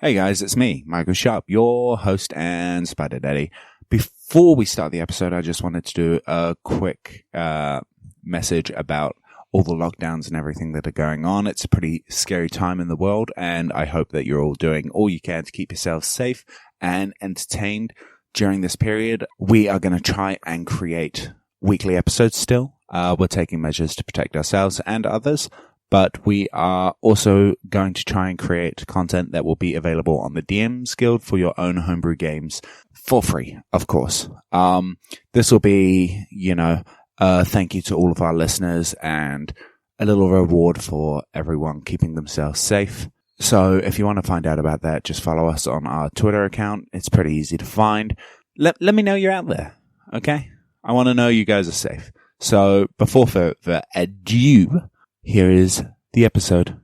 Hey guys, it's me, Michael Sharpe, your host and Spider Daddy. Before we start the episode, I just wanted to do a quick message about all the lockdowns and everything that are going on. It's a pretty scary time in the world, and I hope that you're all doing all you can to keep yourselves safe and entertained during this period. We are going to try and create weekly episodes still. We're taking measures to protect ourselves and others, but we are also going to try and create content that will be available on the DMs Guild for your own homebrew games for free, of course. This will be, thank you to all of our listeners and a little reward for everyone keeping themselves safe. So if you want to find out about that, just follow us on our Twitter account. It's pretty easy to find. Let me know you're out there, okay? I want to know you guys are safe. So before further ado, here is the episode.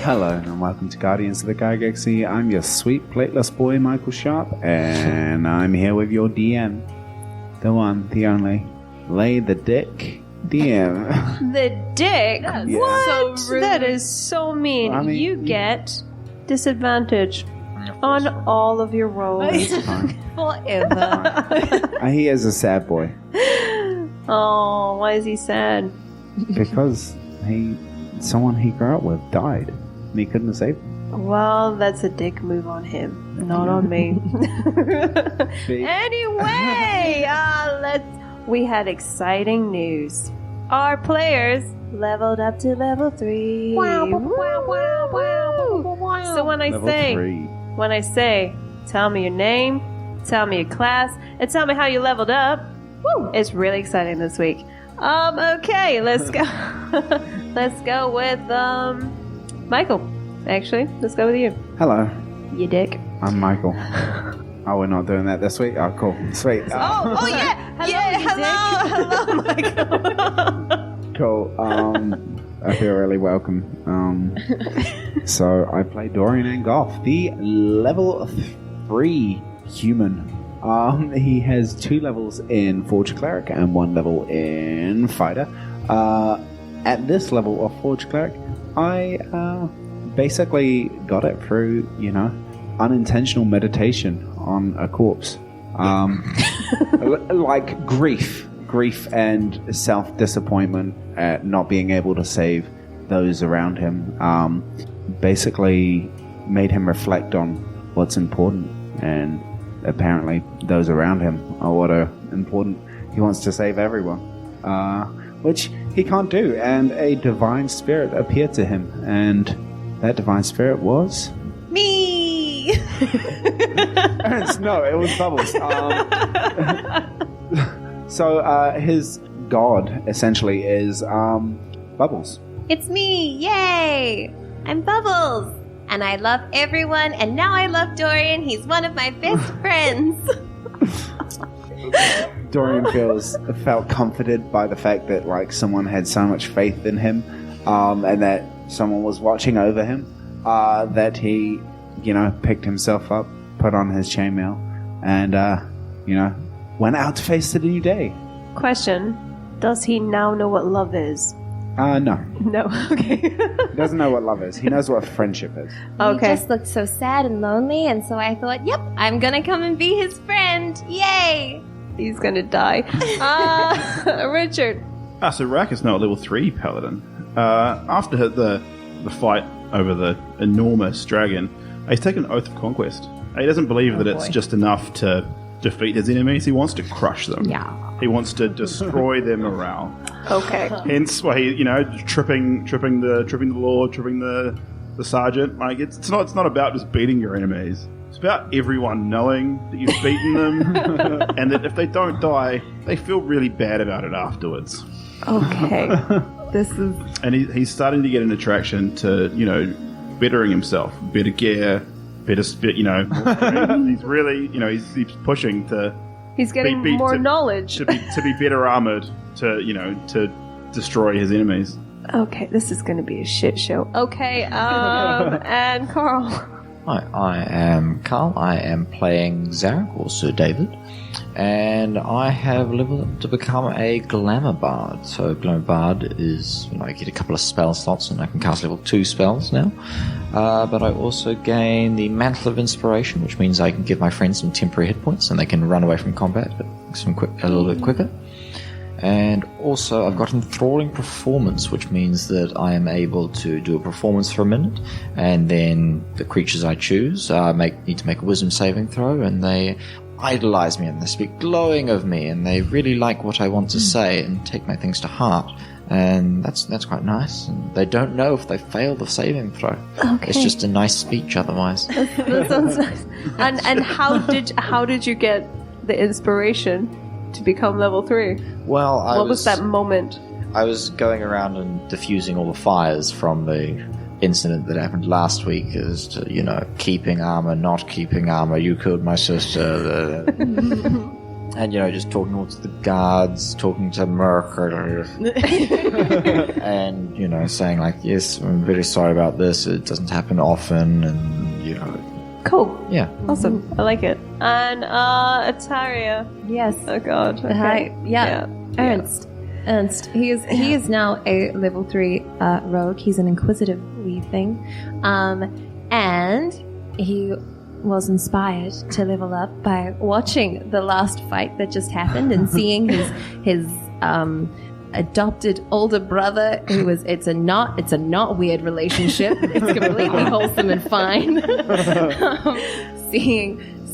Hello and welcome to Guardians of the Gygax. I'm your sweet plateless boy Michael Sharpe, and I'm here with your DM, the one, the only, Lay the Dick DM. The dick? Yeah. What? So rude. That is so mean. I mean, you get disadvantage on all of your rolls. Forever. He is a sad boy Oh, why is he sad? because someone he grew up with died and he couldn't save him. Well, that's a dick move on him, not on me. Anyway, we had exciting news. Our players leveled up to level 3. So when Level 3. I say, tell me your name, tell me your class, and tell me how you leveled up, it's really exciting this week. Okay, let's go. Let's go with, Michael. Actually, let's go with you. Hello, You dick. I'm Michael. Oh, we're not doing that this week? Oh, cool. Sweet. Oh yeah. Hello, Michael. Cool. I feel really welcome. So I play Dorian and Goff, the level 3 human. He has 2 levels in Forge Cleric and 1 level in Fighter. At this level of Forge Cleric, I basically got it through, unintentional meditation on a corpse. Like grief and self-disappointment at not being able to save those around him. Basically made him reflect on what's important, and apparently those around him are what are important. He wants to save everyone, which he can't do, and a divine spirit appeared to him, and that divine spirit was Me! Ernst. No, it was Bubbles. So his god essentially is Bubbles. It's me! Yay! I'm Bubbles! And I love everyone, and now I love Dorian. He's one of my best friends. Dorian felt comforted by the fact that someone had so much faith in him, and that someone was watching over him, that he, picked himself up, put on his chainmail, and went out to face the new day. Question: does he now know what love is? No. No. Okay. He doesn't know what love is. He knows what friendship is. Okay. He just looked so sad and lonely, and so I thought, yep, I'm gonna come and be his friend. Yay! He's gonna die. Richard. So Rak is now at level 3 Paladin. After the fight over the enormous dragon, he's taken an Oath of Conquest. He doesn't believe that it's just enough to defeat his enemies. He wants to crush them. Yeah. He wants to destroy their morale. Okay. Hence why he, tripping the lord, tripping the sergeant. It's not about just beating your enemies. It's about everyone knowing that you've beaten them, and that if they don't die, they feel really bad about it afterwards. Okay. This is... And he's starting to get an attraction to, bettering himself, better gear, better spit. More strength. He's really, he's pushing to. He's getting more knowledge to be better armored to destroy his enemies. Okay, this is going to be a shit show. Okay, and Karl. Hi, I am Karl. I am playing Zarek, or Sir David, and I have leveled up to become a Glamour Bard. So Glamour Bard is, I get a couple of spell slots and I can cast level 2 spells now. But I also gain the Mantle of Inspiration, which means I can give my friends some temporary hit points and they can run away from combat a little bit quicker. And also, I've got Enthralling Performance, which means that I am able to do a performance for a minute, and then the creatures I choose need to make a wisdom saving throw, and they idolize me, and they speak glowing of me, and they really like what I want to say, and take my things to heart. And that's quite nice. And they don't know if they fail the saving throw. Okay. It's just a nice speech otherwise. That sounds nice. And how did you get the inspiration to become level 3? Well, what was that moment? I was going around and diffusing all the fires from the incident that happened last week as to, keeping armor, not keeping armor, you killed my sister. And, just talking all to the guards, talking to Merc, and, saying like, yes, I'm very sorry about this, it doesn't happen often, and, Cool. Yeah. Awesome. I like it. And Ataria. Yes. Oh god. Okay. Hi. Yeah. Ernst. He is now a level 3 rogue. He's an inquisitive wee thing. And he was inspired to level up by watching the last fight that just happened and seeing his adopted older brother who was it's a not weird relationship. It's completely wholesome and fine.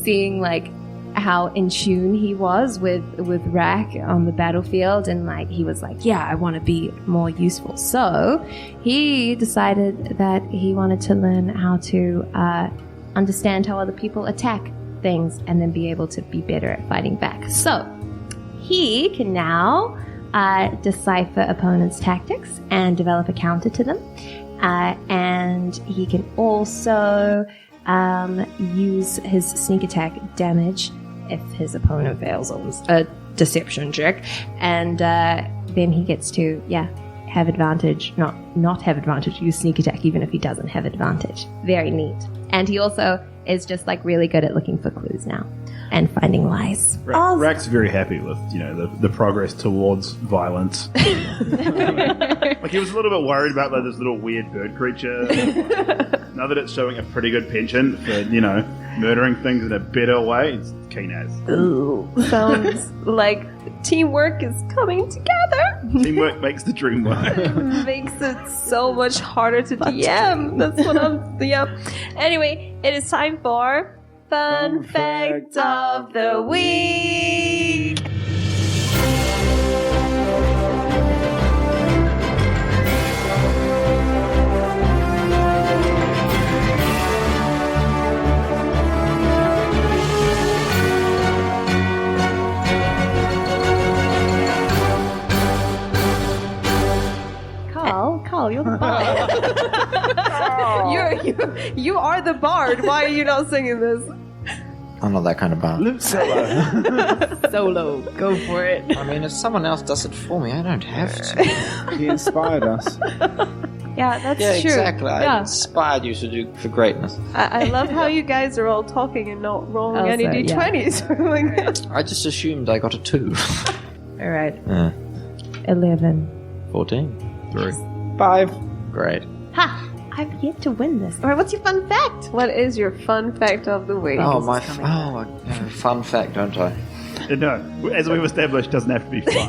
Seeing like how in tune he was with Rak on the battlefield, and like he was like, yeah, I want to be more useful. So he decided that he wanted to learn how to understand how other people attack things and then be able to be better at fighting back. So he can now decipher opponents' tactics and develop a counter to them. And he can also use his sneak attack damage if his opponent fails on a deception check. And then he gets to, have advantage, not have advantage, use sneak attack even if he doesn't have advantage. Very neat. And he also is just like really good at looking for clues now and finding lies. Rak's very happy with, the progress towards violence. Like he was a little bit worried about this little weird bird creature. Now that it's showing a pretty good penchant for, murdering things in a better way, it's keen as. Ooh. Sounds like teamwork is coming together. Teamwork makes the dream work. Makes it so much harder to DM. That's what Anyway, it is time for Fun Fact of the Week. Karl, you're the bard. You are the bard. Why are you not singing this? I'm not that kind of bard. Solo. Go for it. I mean, if someone else does it for me, I don't have to. He inspired us. Yeah, that's true. Exactly. Yeah. I inspired you to do for greatness. I love how you guys are all talking and not rolling any d20s. I just assumed I got a 2. All right. 11. 14. 3. 5. Great. Ha! I've yet to win this. All right, what's your fun fact? What is your fun fact of the week? Fun fact, don't I? No, as we've established, doesn't have to be fun.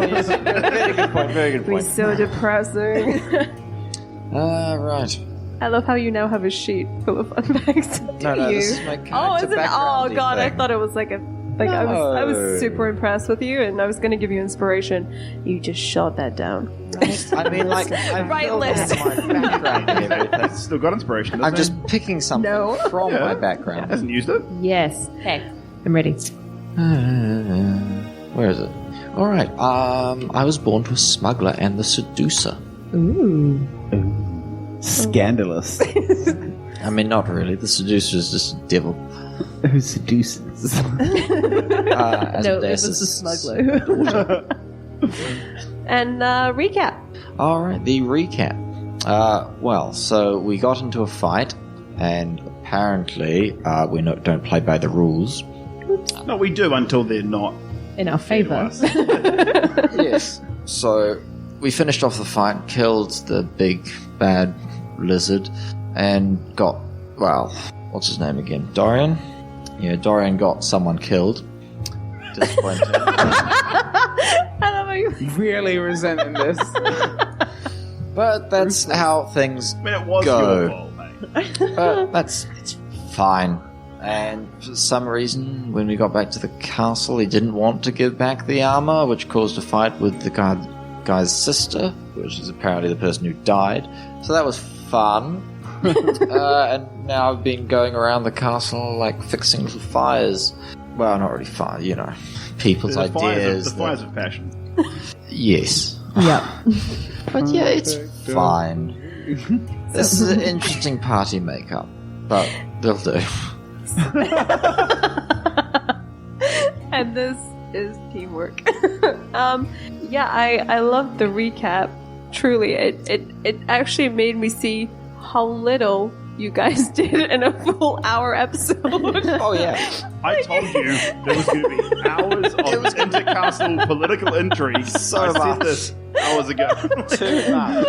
Yes. Very good point. Very good point. It's so depressing. Right. I love how you now have a sheet full of fun facts. No, this is my character is it? Oh background god, I thing. thought it was like a. I was super impressed with you, and I was going to give you inspiration. You just shot that down. I mean, like, Right list. my background and everything. It's still got inspiration, doesn't I'm it? just picking something from my background. Hasn't used it. Yes. Okay, I'm ready. Where is it? Alright, I was born to a smuggler and the seducer. Ooh. Scandalous. I mean, not really. The seducer is just a devil. Who seduces? No, it was the smuggler. And recap. Alright, the recap. Well, so we got into a fight, and apparently we don't play by the rules. No, we do until they're not. In our favour. Yes. So we finished off the fight, killed the big bad lizard, and got, well, what's his name again? Dorian? Yeah, Dorian got someone killed. Disappointing. I love how you. Really resenting this. But that's how things I mean, it was go. your fault, mate. But it's fine. And for some reason, when we got back to the castle, he didn't want to give back the armor, which caused a fight with the guy's sister, which is apparently the person who died. So that was fun. And now I've been going around the castle, like, fixing little fires. Well, not really fire, you know. People's ideas. The fires of passion. Yes. Yep. But yeah, it's fine. This is an interesting party makeup, but they'll do. And this is teamwork. Yeah, I loved the recap. Truly, it actually made me see how little you guys did in a full hour episode. Oh yeah. I told you there was going to be hours of intercastle political intrigue. So I much. said this hours ago. Too much.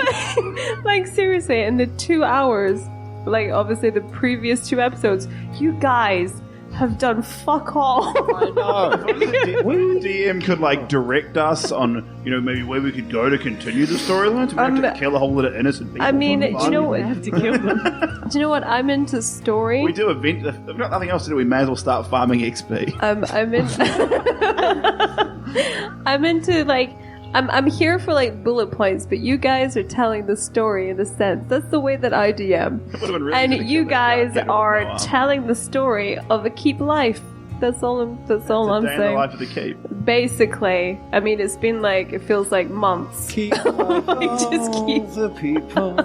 Like, seriously, in the 2 hours, like, obviously the previous 2 episodes, you guys have done fuck all. I know. The DM could, like, direct us on, you know, maybe where we could go to continue the storylines. We have to kill a whole lot of innocent people. I mean, for do fun. you know what? have to kill them. Do you know what? I'm into story. We do event. If we've got nothing else to do, we may as well start farming XP. I'm into, like, I'm here for, like, bullet points, but you guys are telling the story in a sense. That's the way that I DM. Really And gonna you kill that guys guy. are telling the story of a keep life. That's all I'm Day in the saying. life of the keep. Basically, I mean, it's been like, it feels like months. Keep just keep. the people.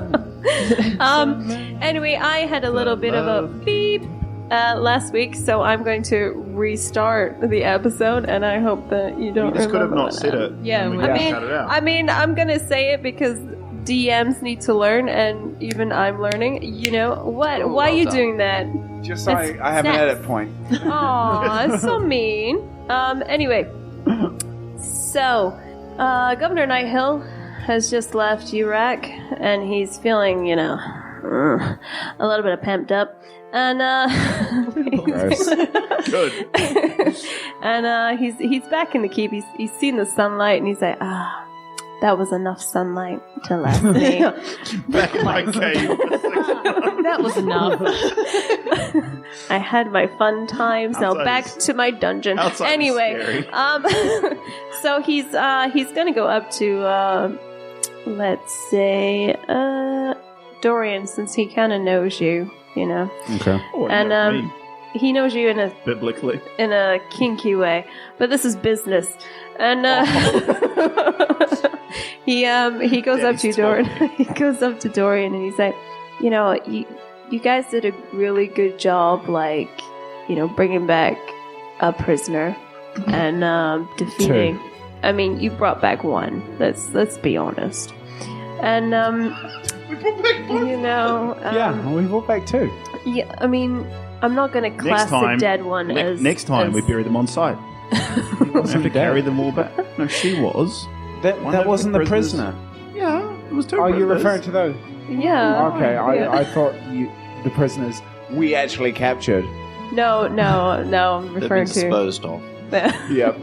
Anyway, I had a little bit of a beep last week, so I'm going to restart the episode, and I hope that you don't. You just could have remember not said it. Yeah, and we well, could I have cut it out. mean, I'm gonna say it because DMs need to learn, and even I'm learning. You know what? Oh, Why are well you done. doing that? Just so That's I have an snacks. edit point. Aw, that's so mean. Anyway, so Governor Nighthill has just left Rak, and he's feeling, you know, a little bit of pumped up, and Gross. Good. and he's back in the keep. He's seen the sunlight, and he's like, that was enough sunlight to last me. Back in my cave. That was enough. I had my fun times. Now Outside back is- to my dungeon. outside is Anyway, scary. so he's gonna go up to let's say Dorian, since he kind of knows you, you know, Okay. Oh, and me, he knows you in biblically. a kinky way, but this is business, and he goes up to Daddy's Dorian. He goes up to Dorian, and he's like, you know, you guys did a really good job, like, you know, bringing back a prisoner and defeating. I mean, you brought back one. Let's be honest. And We brought back one. you know, Yeah, we brought back 2. yeah. I mean, I'm not going to class the dead one as Next time we bury them on site. We have to dead. carry them all back. No, she was. One That of the wasn't the prisoners- prisoner. Yeah, it was 2 Oh, prisoners. you're referring to those? Yeah. Okay, yeah. I thought the prisoners we actually captured. No. I'm They've been referring to. disposed of. Yep.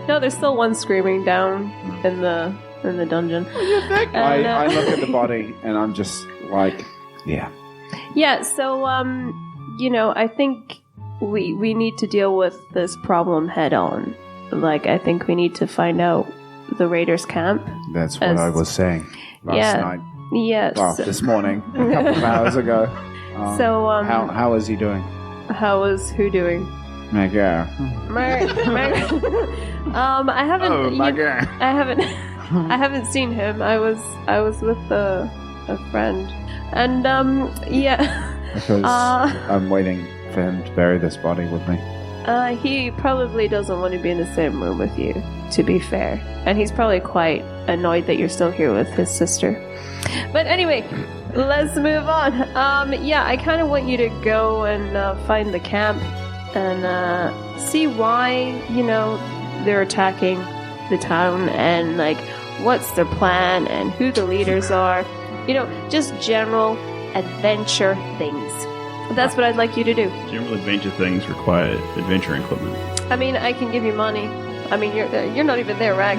No, there's still one screaming down in the dungeon. And, I look at the body and I'm just like, yeah. Yeah, so you know, I think we need to deal with this problem head on. Like, I think we need to find out the raiders' camp. That's what As- I was saying last Yeah. night. Yes. Well, this morning, a couple of hours ago. So how is he doing? how is who doing? My girl. I haven't. Oh, my God. I haven't. I haven't seen him. I was with a friend. And, yeah. Because I'm waiting for him to bury this body with me. He probably doesn't want to be in the same room with you, to be fair. And he's probably quite annoyed that you're still here with his sister. But anyway, let's move on. Yeah, I kind of want you to go and find the camp and see why, they're attacking the town and, like, what's their plan and who the leaders are. Just general adventure things. That's what I'd like you to do. General adventure things require adventuring equipment. I mean, I can give you money. I mean, you're not even there, Rak.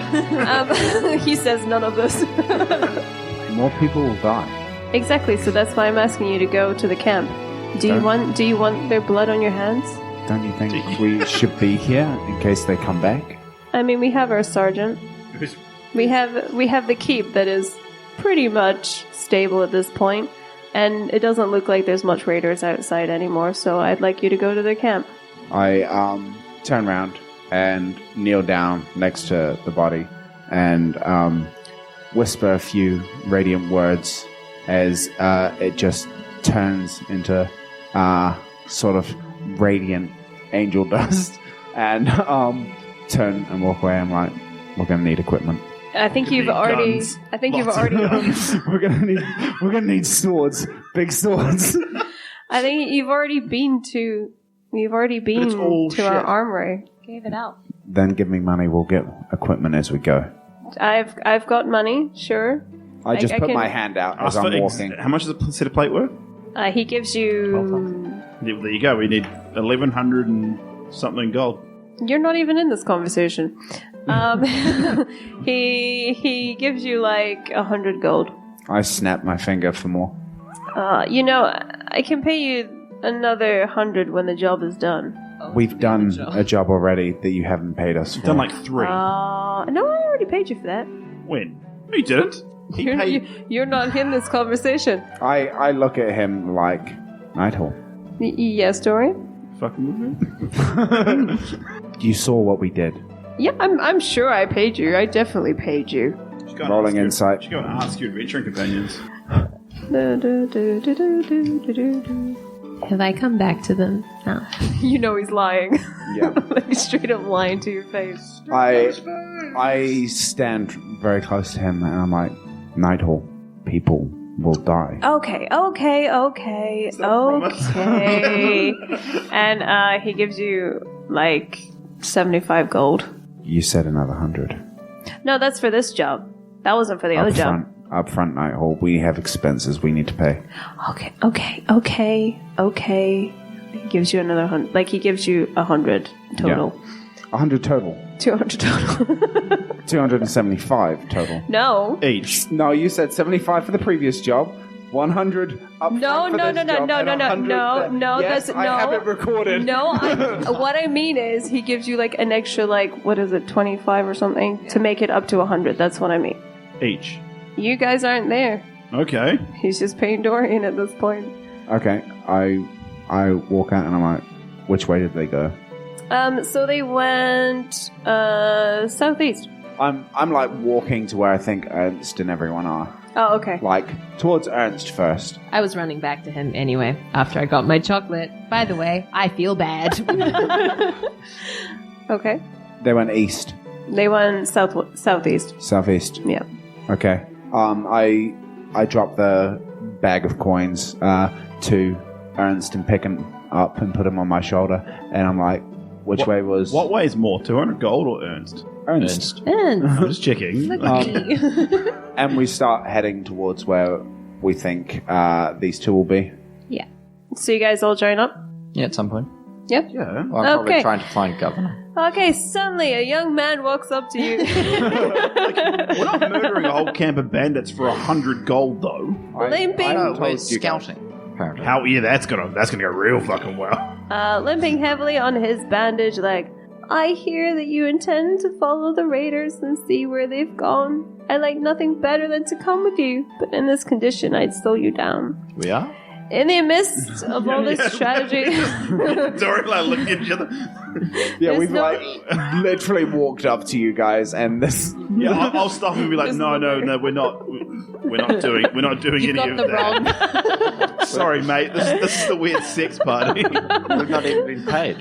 He says none of this. More people will die. Exactly. So that's why I'm asking you to go to the camp. Do you want their blood on your hands? Don't you think we should be here in case they come back? I mean, we have our sergeant. We have the keep that is pretty much stable at this point. And it doesn't look like there's much raiders outside anymore, so I'd like you to go to their camp. I turn around and kneel down next to the body and whisper a few radiant words as it just turns into sort of radiant angel dust and turn and walk away. I'm like, we're going to need equipment. I think you've already. Guns. We're gonna need swords, big swords. I think you've already been to our armory. Gave it out. Then give me money. We'll get equipment as we go. I've got money, sure. I just put can- my hand out as I'm walking. How much is a set of plate worth? He gives you. Yeah, there you go. We need 1,100 and something gold. You're not even in this conversation. He gives you like 100 gold. I snap my finger for more. I can pay you another 100 when the job is done. We've done a job already that you haven't paid us for. Done like 3. No, I already paid you for that. When? No, you didn't. You're not in this conversation. I look at him like, Nighthill. Yes, Dorian? Fucking movie. You saw what we did. Yeah, I'm sure I paid you. I definitely paid you. Rolling insight. You go and ask your adventuring companions. Have I come back to them now? You know he's lying. Yeah. Like straight up lying to your face. I stand very close to him and I'm like, Nighthill, people will die. Okay. And he gives you like 75 gold. You said another 100. No, that's for this job. That wasn't for the other job. Up front, Nighthill, we have expenses we need to pay. Okay. He gives you another 100. Like, he gives you 100 total. Yeah. 100 total. 200 total. 275 total. No. Each. No, you said 75 for the previous job. 100 up front No. Yes, That's I have it recorded. No, what I mean is he gives you like an extra, like, what is it, 25 or something to make it up to 100. That's what I mean. Each. You guys aren't there. Okay. He's just paying Dorian at this point. Okay, I walk out and I'm like, which way did they go? So they went southeast. I'm like walking to where I think Ernst and everyone are. Oh, okay. Like towards Ernst first. I was running back to him anyway after I got my chocolate. By the way, I feel bad. Okay. They went east. They went southeast. Southeast. Yeah. Okay. I drop the bag of coins to Ernst and pick him up and put him on my shoulder, and I'm like, which way was... What way is more, 200 gold or Ernst? Ernst. I'm just checking. And we start heading towards where we think these two will be. Yeah. So you guys all join up? Yeah, at some point. Yep. Yeah. Well, I'm probably Okay. trying to find Governor. Okay, suddenly a young man walks up to you. We're not murdering a whole camp of bandits for 100 gold, though. Limping. No, told we're you guys. scouting, apparently. How? Yeah, that's gonna go real fucking well. Limping heavily on his bandage, like, I hear that you intend to follow the raiders and see where they've gone. I'd like nothing better than to come with you, but in this condition, I'd slow you down. We are? in the midst of all this strategy, Dorian like looking at each other. Yeah, There's we've no- like literally walked up to you guys, and this. Yeah, I'll stop and be like, no, we're not doing You any got of the that. wrong. Sorry, mate. This is the weird sex party. We've not even been paid.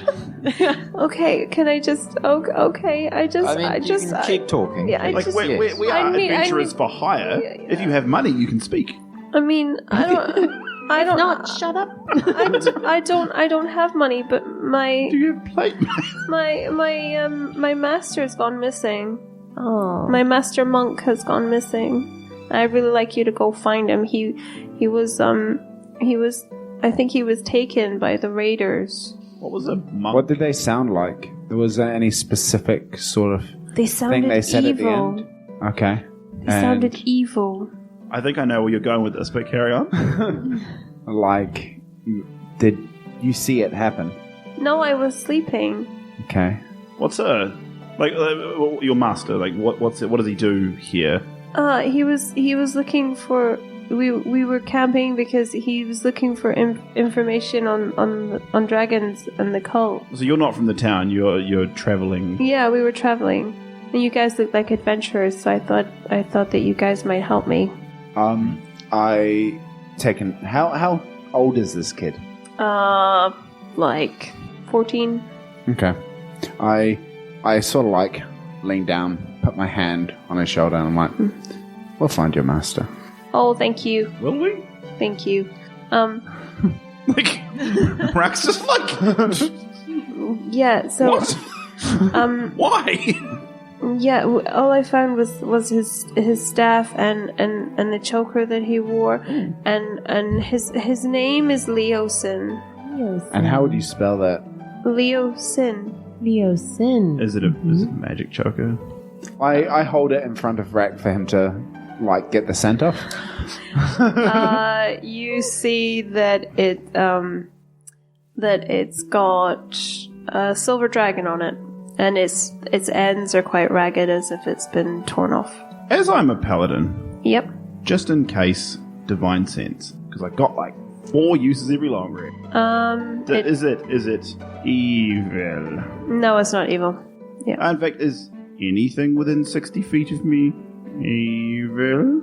okay, can I just? Okay, I You can keep talking. Yeah, I Like just. we are I need- adventurers for hire. Yeah. If you have money, you can speak. I mean, I don't. Not shut up. I don't have money, but Do you have plate? my master's gone missing. Oh. My master monk has gone missing. I'd really like you to go find him. He was I think he was taken by the raiders. What was a monk? What did they sound like? Was there any specific sort of They sounded thing they said evil. at the end? Okay. They sounded evil. I think I know where you're going with this, but carry on. Like, did you see it happen? No, I was sleeping. Okay. What's your master? Like, what does he do here? He was looking for. We were camping because he was looking for information on dragons and the cult. So you're not from the town. You're traveling. Yeah, we were traveling, and you guys looked like adventurers. So I thought that you guys might help me. How old is this kid? Like 14. Okay. I sort of like lean down, put my hand on his shoulder, and I'm like, we'll find your master. Oh, thank you, Will we? thank you. Like, Rak's just like, Yeah. So what? Why? yeah, all I found was his staff and the choker that he wore, and his name is Leosin. And how would you spell that? Leosin. Leo Sin. Is it a magic choker? I hold it in front of Rak for him to, like, get the scent off. You see that it's got a silver dragon on it, and its ends are quite ragged, as if it's been torn off. As I'm a paladin, Yep. just in case, divine sense, because I got like 4 uses every long rest. Is it evil? No, it's not evil. In fact, is anything within 60 feet of me evil?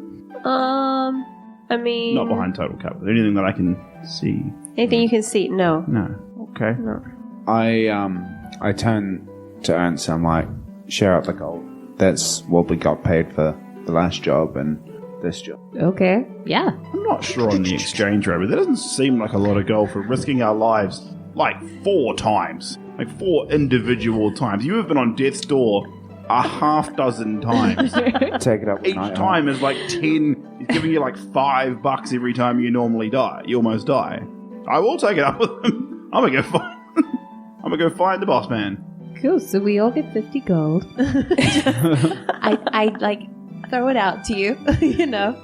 I mean, Not behind total cover. Anything that I can see? anything you can see. No. No. Okay. No. I turn to Ernst and I'm like, share out the gold. That's what we got paid for the last job and this job. Okay. Yeah. I'm not sure on the exchange rate, but that doesn't seem like a lot of gold for risking our lives like 4 times. Like 4 individual times. You have been on death's door a half dozen times. Take it up with Each night time is like 10. He's giving you like $5 every time you normally die. You almost die. I will take it up with him. I'm gonna go find the boss man. Cool. So we all get 50 gold. I like throw it out to you. You know.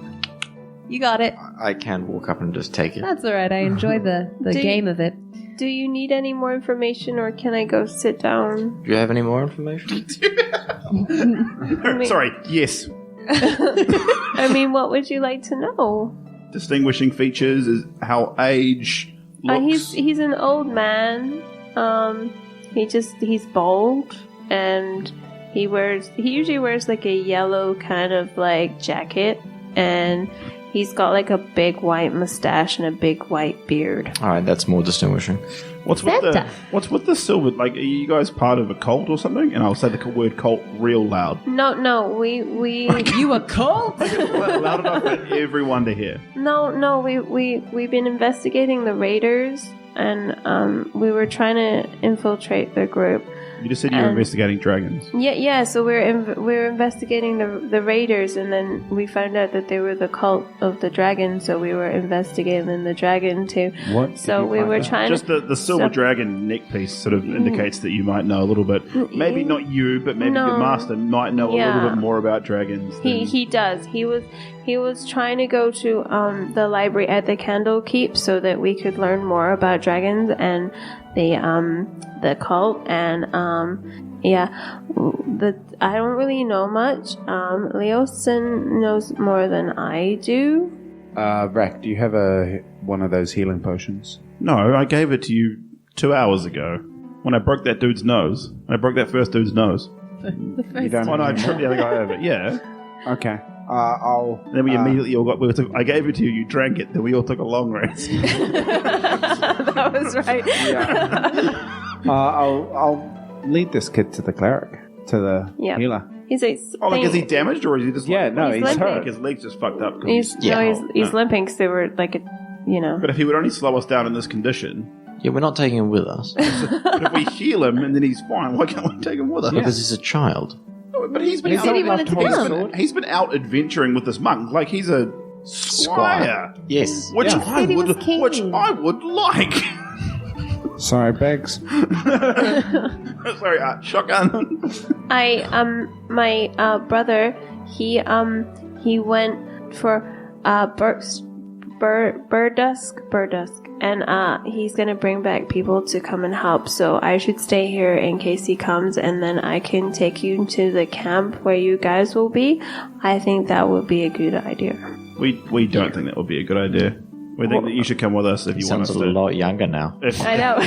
You got it. I can walk up and just take it. That's all right. I enjoy the Do game of it. Do you need any more information, or can I go sit down? Do you have any more information? Sorry, yes. I mean, what would you like to know? Distinguishing features is how age looks. He's an old man. He's bald, and he usually wears like a yellow kind of like jacket, and he's got like a big white mustache and a big white beard. Alright, that's more distinguishing. What's with the silver? Like, are you guys part of a cult or something? And I'll say the word cult real loud. No, we You a cult? Loud enough for everyone to hear. No, we've been investigating the raiders, and we were trying to infiltrate their group. You just said you were investigating dragons. Yeah. So we're investigating the raiders, and then we found out that they were the cult of the dragon. So we were investigating the dragon too. What? So we were trying Just to. the silver dragon neck piece sort of indicates that you might know a little bit. Maybe not you, but maybe No. your master might know a little bit more about dragons. He does. He was trying to go to the library at the Candlekeep so that we could learn more about dragons and the cult, and I don't really know much. Leosin knows more than I do. Rak, do you have a one of those healing potions? No, I gave it to you 2 hours ago when I broke that dude's nose. I broke that first dude's nose. You don't When I have tripped the other guy over. Yeah. Okay. I'll. Then we immediately all got. I gave it to you. You drank it. Then we all took a long rest. That was right. Yeah. I'll lead this kid to the cleric, to the Yeah. healer. He's like, Oh, like is he damaged or is he just? Yeah, like, no, He's he's limping. hurt. His legs just fucked up. 'cause he's limping, so we're like, But if he would only slow us down in this condition, Yeah, we're not taking him with us but if we heal him and then he's fine, why can't we take him with us? because he's a child. No, but he's been He's out. not allowed to hold a sword. He's been out adventuring with this monk. Like he's a squire. Yes. Which Yeah. I He was would, king. which I would like. Sorry, Begs. Sorry, my brother, he went for Burdusk, and he's gonna bring back people to come and help. So I should stay here in case he comes, and then I can take you to the camp where you guys will be. I think that would be a good idea. We don't think that would be a good idea. We think that you should come with us if you want Sounds us a to. lot younger now. I know.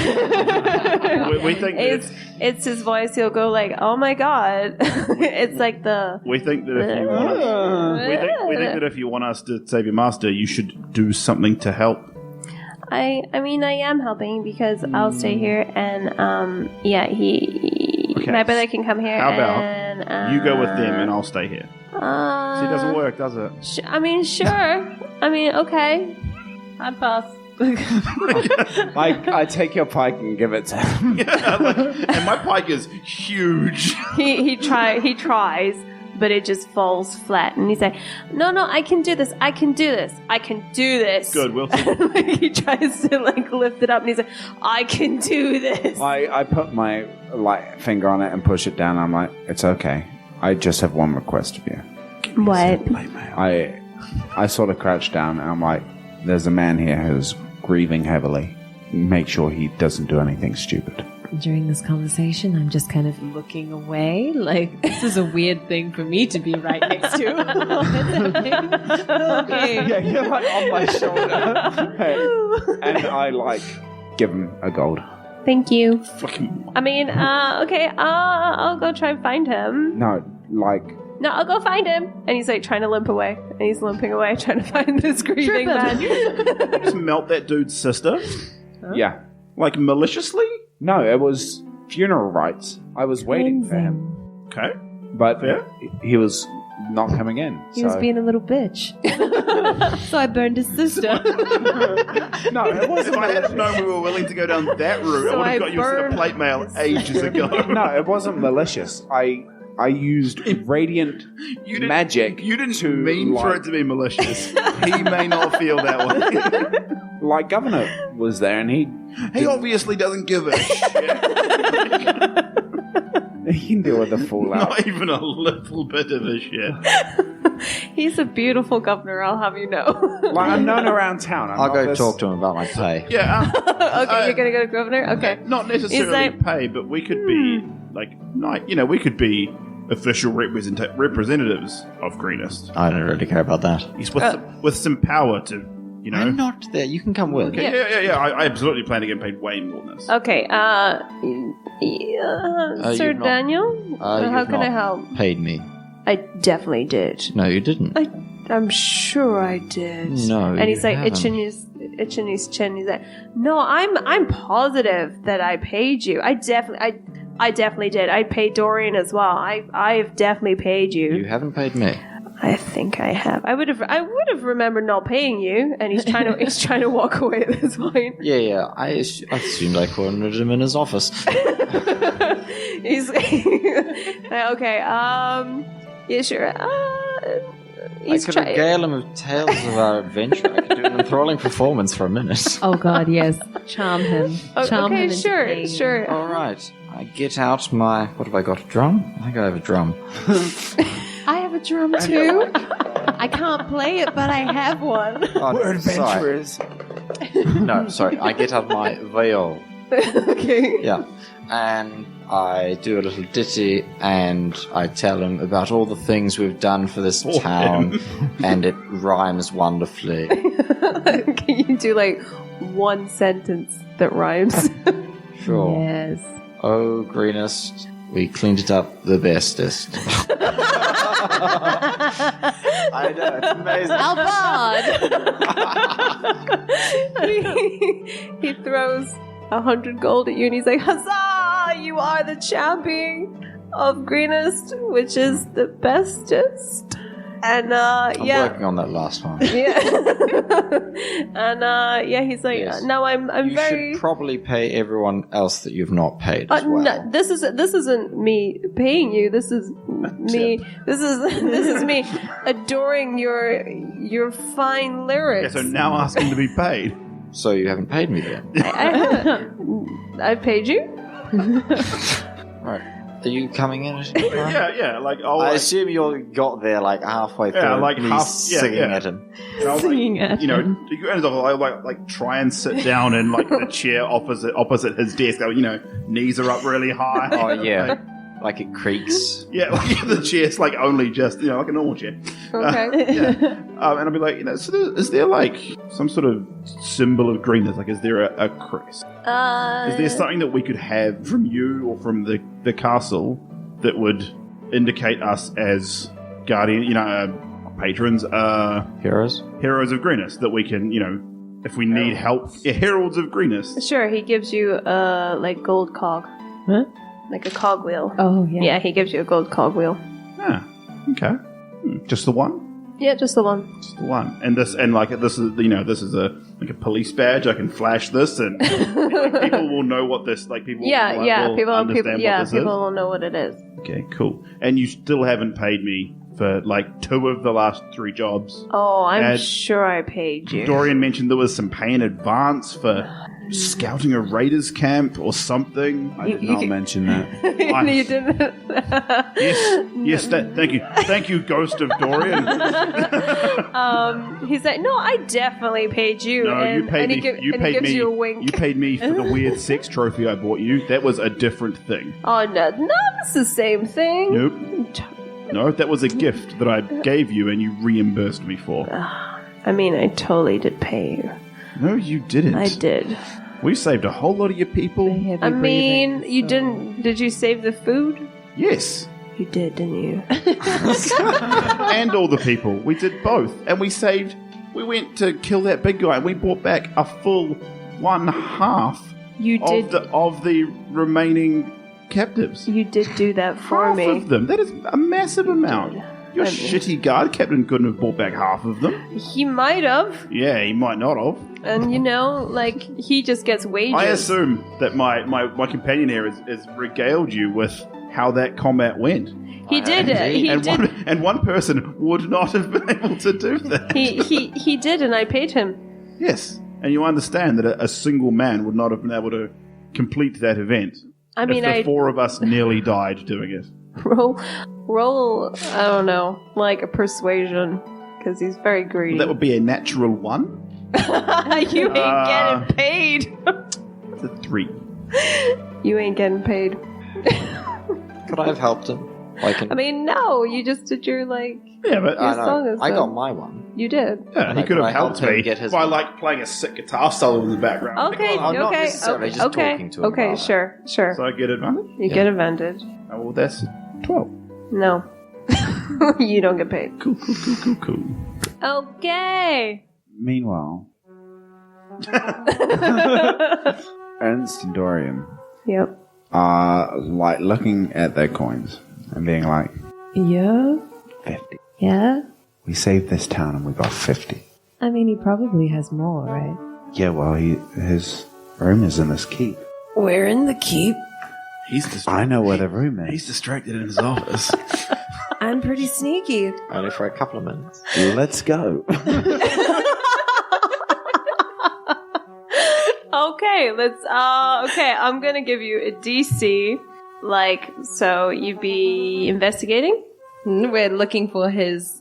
We think that it's his voice. He'll go like, "Oh my god!" It's like the. we think that if you want us, we think that if you want us to save your master, you should do something to help. I mean, I am helping because I'll stay here, and Okay. my brother can come here. How about and, you go with them and I'll stay here? See, it doesn't work, does it? I mean, sure. I mean, okay. I'd pass. I take your pike and give it to him. And my pike is huge. he tries, but it just falls flat, and he's like, "No, I can do this. I can do this. I can do this." Good, we'll see. He tries to like lift it up, and he's like, "I can do this." I put my finger on it and push it down. I'm like, it's okay. I just have one request of you. What? I sort of crouch down and I'm like, there's a man here who's grieving heavily. Make sure he doesn't do anything stupid. During this conversation, I'm just kind of looking away. Like, this is a weird thing for me to be right next to. Okay. Yeah, you're like on my shoulder. And I give him a gold. Thank you. Fucking. I mean, okay, I'll go try and find him. No, No, I'll go find him. And he's like trying to limp away. And he's limping away, trying to find this grieving man. Just melt that dude's sister? yeah. Like maliciously? No, it was funeral rites. I was waiting for him. Okay. But Fair. he was not coming in. He was being a little bitch. So I burned his sister. No, it If wasn't I had malicious. known we were willing to go down that route, So I would I have got you a set of burned plate mail ages ago. No, it wasn't malicious. I used radiant magic. You didn't to mean for it to be malicious. He may not feel that way. Like Governor was there, and he Obviously doesn't give a shit. he can deal with the fallout. Not even a little bit of a shit. He's a beautiful governor, I'll have you know. Like I'm known around town. I'll go talk to him about my pay. Yeah. Okay, you're gonna go to governor? Okay. Not necessarily like- pay, but we could be we could be official representatives of Greenest. I don't really care about that. He's with some power to, I'm not there. You can come with. Okay, yeah. I absolutely plan to get paid way more than this. Okay, Sir you've not- Daniel? How You've can I not help? Paid me. I definitely did. No, you didn't. I'm sure I did. No, and he's you like haven't. itching his chin. He's like, "No, I'm positive that I paid you. I definitely did. I paid Dorian as well. I've definitely paid you. You haven't paid me. I think I have. I would have remembered not paying you." And he's trying to walk away at this point. Yeah. I assumed I cornered him in his office. He's okay. Yeah, sure. I He's could trying. regale him with tales of our adventure. I could do an enthralling performance for a minute. Oh God, yes. Charm him. Charm him Okay, into paying. sure. All right. I get out my... What have I got? A drum? I think I have a drum. I have a drum too. I can't play it, but I have one. Oh, We're sorry. adventurers. No, sorry. I get out my viol. Okay. Yeah. And I do a little ditty and I tell him about all the things we've done for this town, and it rhymes wonderfully. Can you do like one sentence that rhymes? Sure. Yes. Oh, Greenest, we cleaned it up the bestest. I know, it's amazing. And he throws 100 gold at you and he's like, huzzah! You are the champion of Greenest, which is the bestest. And I'm yeah. working on that last one. Yeah. And yeah, he's like, Yes. no, I'm You very should probably pay everyone else that you've not paid as well. no, this isn't me paying you. This is me. This is me adoring your fine Yeah, lyrics. so now asking to be paid. So you haven't paid me then? I paid you. Right. Are you coming in? Yeah, like I'll I like, assume you got there like halfway through. Yeah, like me half- yeah, singing yeah. at him. I'll, Singing at you know, I like try and sit down in like the chair opposite his desk. You know, knees are up really high. Oh yeah, like it creaks. Yeah, like the chair's like only just like a normal chair. Okay. Yeah. And I'll be like, so is there like some sort of symbol of greenness? Like, is there a crest? Is there something that we could have from you or from the castle that would indicate us as guardian, patrons, Heroes? heroes of greenness that we can, if we need help, heralds of greenness. Sure, he gives you like gold cog. Huh? Like a cogwheel. Oh, yeah. Yeah, he gives you a gold cogwheel. Ah, okay. Just the one. Yeah, just the one. Just the one. And this is this is a police badge. I can flash this, and people will know what this people. Yeah, will people understand what this people is. will know what it is. Okay, cool. And you still haven't paid me for like 2 of the last 3 jobs. Oh, I'm And sure I paid you. Dorian mentioned there was some pay in advance for scouting a raiders camp or something. I did not mention that. You didn't. Yes. Thank you, Ghost of Dorian. He's like, no, I definitely paid you. No, and, you paid and me. he You and he paid gives me. you a wink. You paid me for the weird sex trophy I bought you. That was a different thing. Oh no, it's the same thing. Nope. No, that was a gift that I gave you and you reimbursed me for. I mean, I totally did pay you. No, you didn't. I did. We saved a whole lot of your people. I mean, you didn't. Did you save the food? Yes. You did, didn't you? And all the people. We did both. And we went to kill that big guy and we brought back a full 1/2 You did. of the remaining captives. You did do that for Half me. of them. That is a massive amount. Your I mean- shitty guard captain couldn't have brought back half of them. He might have, Yeah, he might not have. and he just gets wages. I assume that my companion here has regaled you with how that combat went. he did. He and did. one person would not have been able to do that. He did, and I paid him. Yes, and you understand that a single man would not have been able to complete that event. I mean, if the 4 of us nearly died doing it. roll. I don't know, like a persuasion, because he's very greedy. That would be a natural 1. You ain't getting paid. It's a 3. You ain't getting paid. Could I have helped him? Like I mean, no, you just did your Yeah, but Your song is I the- got my one. You did. yeah, he Like, could I have helped helped him me get his- by like playing a sick guitar solo in the background. Okay, Well, not okay, necessarily, okay, just okay, talking to him okay, about sure. So I get advantage. You get advantage. Oh, well, that's 12. No, you don't get paid. Cool. Okay. Meanwhile, Ernst and Dorian Yep. are like looking at their coins and being like, Yeah? 50. Yeah? We saved this town and we got 50. I mean, he probably has more, right? Yeah, well, his room is in his keep. We're in the keep. He's distracted. I know where the room is. He's distracted in his office. I'm pretty sneaky. Only for a couple of minutes. Let's go. Okay, okay, I'm gonna give you a DC. So you'd be investigating? We're looking for his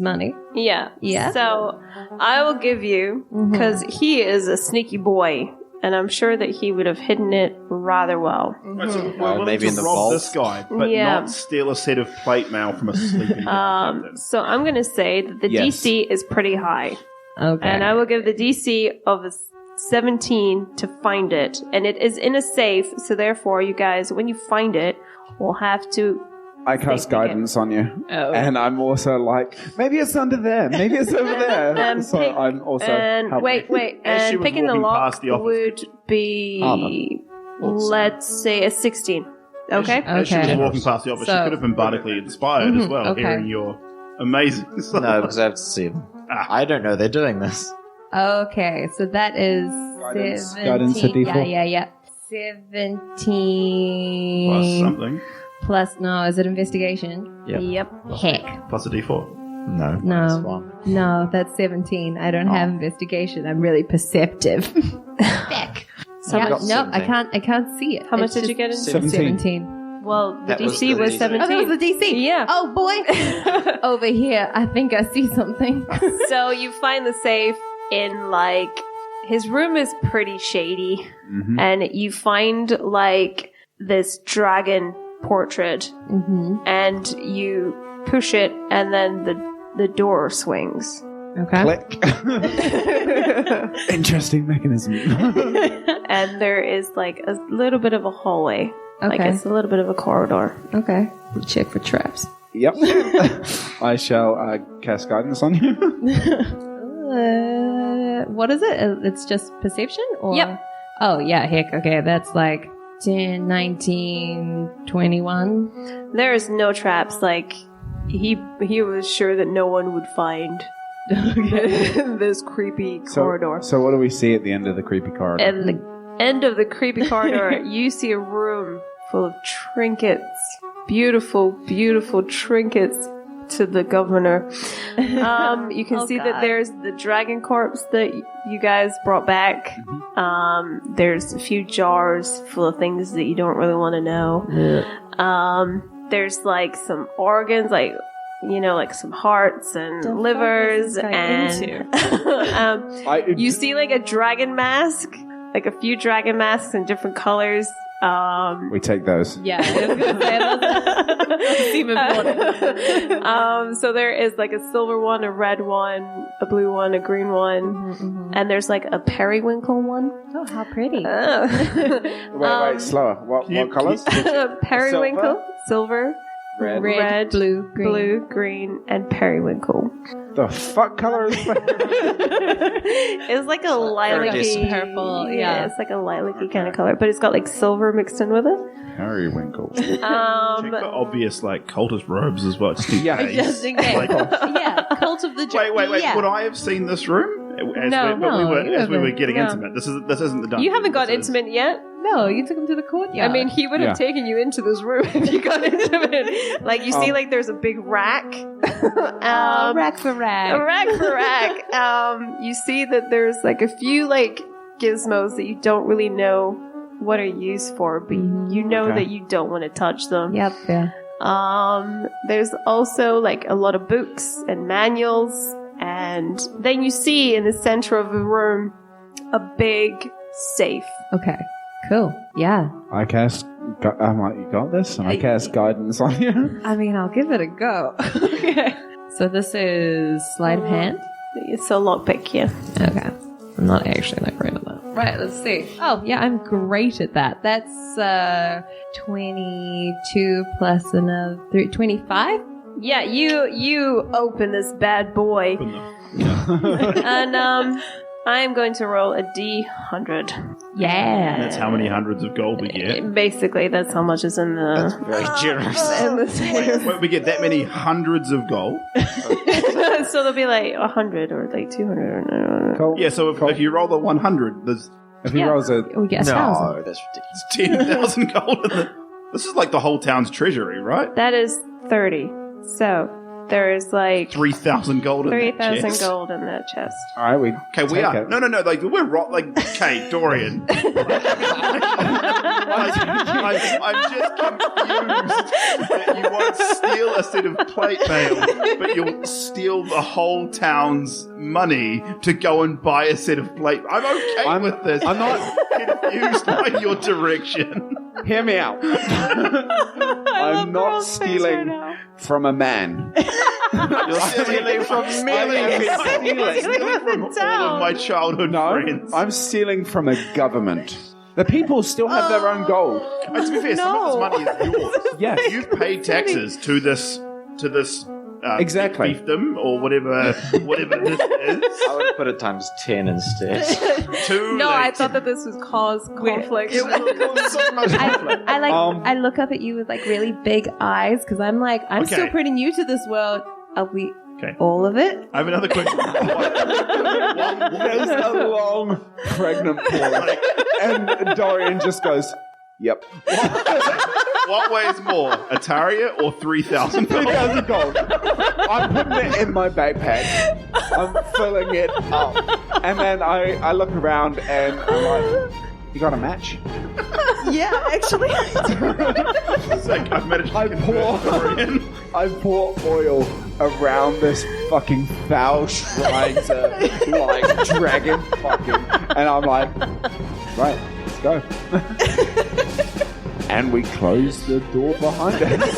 money. Yeah. Yeah. So I will give you, because he is a sneaky boy, and I'm sure that he would have hidden it rather well. Right, so we're willing maybe to in the rob vault. this guy, but Yeah. not steal a set of plate mail from a sleeping captain. So I'm going to say that the Yes. DC is pretty high. Okay. And I will give the DC of a 17 to find it. And it is in a safe, so therefore, you guys, when you find it, will have to... I cast Think again. guidance on you. Oh. And I'm also like, maybe it's under there. Maybe it's over there. So pick- I'm also And helping. wait. As she And was picking the walking lock past the office. would be, let's say, a 16. Okay? As she was Okay. walking past the office, she So- could have been bardically inspired as well, okay. hearing your amazing No, because I have to see them. I don't know they're doing this. Okay, so that is Guidance. 17. Guidance at D4. Yeah. 17 plus something, no, is it investigation? Yep. Heck. plus a d4. No. No. That's one. No, that's 17. I don't have investigation. I'm really perceptive. Heck. So Yeah, much- no, I can't see it. How much It's did you just get in? 17. Well, the That was DC the was DC. 17. Oh, that was the DC. Yeah. Oh boy. Over here, I think I see something. So you find the safe in, like, his room is pretty shady. Mhm. And you find, like, this dragon portrait. Mm-hmm. And you push it, and then the door swings. Okay. Click. Interesting mechanism. And there is, like, a little bit of a hallway. Like, Okay. it's a little bit of a corridor. Okay. We check for traps. Yep. I shall cast guidance on you. What is it? It's just perception? Or? Yep. Oh, yeah, heck. Okay, that's like 10, 19, 21. There is no traps. Like, he was sure that no one would find this creepy corridor. So what do we see at the end of the creepy corridor? At the end of the creepy corridor, you see a room full of trinkets. Beautiful, beautiful trinkets to the governor. You can see that there's the dragon corpse that you guys brought back. There's a few jars full of things that you don't really want to know. There's like some organs, like, you know, like some hearts and livers, and you see like a dragon mask, like a few dragon masks in different colors. We take those. Yeah, I was going to say those seem important. So there is like a silver one, a red one, a blue one, a green one, and there's like a periwinkle one. Oh, how pretty. Wait, slower. What colors? Periwinkle, silver, Red. red, blue, green. blue, green, and periwinkle. The fuck color is It's like a lilac-y, purple, yeah. it's like a lilac-y kind of color, but it's got like silver mixed in with it. Periwinkle. Check for obvious, like, cultist robes as well. Just in Yeah. case. Just in case. Like, Yeah, Cult of the wait. Yeah. Would I have seen this room? As No, we you were haven't. getting No. intimate. This isn't the dungeon. You haven't got This is- intimate yet. No, you took him to the courtyard. I mean, he would have taken you into this room if you got intimate. Like, you see, like, there's a big rack. rack for rack. A rack for rack. You see that there's, like, a few, like, gizmos that you don't really know what are used for, but you know Okay. that you don't want to touch them. Yep, yeah. There's also, like, a lot of books and manuals, and then you see in the center of the room a big safe. Okay, cool. Yeah. I cast. I'm like, you got this, and I cast guidance on you. I mean, I'll give it a go. Okay. So this is sleight of hand? It's a lockpick, yeah. Okay. I'm not actually that great at that. Right, let's see. Oh, yeah, I'm great at that. That's 22 plus another 25? Yeah, you open this bad boy, and I am going to roll a D100. Yeah. That's how many hundreds of gold we get. Basically, that's how much is in the Very generous. in the safe. Wait, we get that many hundreds of gold? So there'll be like 100 or like 200 or no. Cool. Yeah, so if you roll the 100, there's If he Yeah. rolls a We get 1,000. No, that's ridiculous. 10,000 gold in the... This is like the whole town's treasury, right? That is 30. So there is like 3,000 gold in that 3,000 chest. gold in that chest. all right, we Okay, we take are. it. No, like, we're like, okay, Dorian. I'm just confused that you won't steal a set of plate mail, but you'll steal the whole town's money to go and buy a set of plate. I'm okay with this. I'm not confused by your direction. Hear me out. I'm not stealing from a man. You're stealing from me. Stealing from all of my childhood friends. I'm stealing from a government. The people still have their own gold. To be fair, some of this money is yours. Yes. You've paid taxes to this exactly fiefdom or whatever this is. I would put it times 10 instead. I thought that this would cause conflict. It will cause so much conflict. I look up at you with like really big eyes because I'm still pretty new to this world. Are we all of it? I have another question. There's a long pregnant pause, and Dorian just goes, "Yep." What weighs more, Ataria or 3,000 gold? 3,000 gold. I'm putting it in my backpack. I'm filling it up. And then I look around and I'm like, you got a match? Yeah, actually. It's like I've managed to convert Dorian. I pour oil around this fucking foul shrine to like dragon fucking. And I'm like, right, let's go. And we close the door behind us.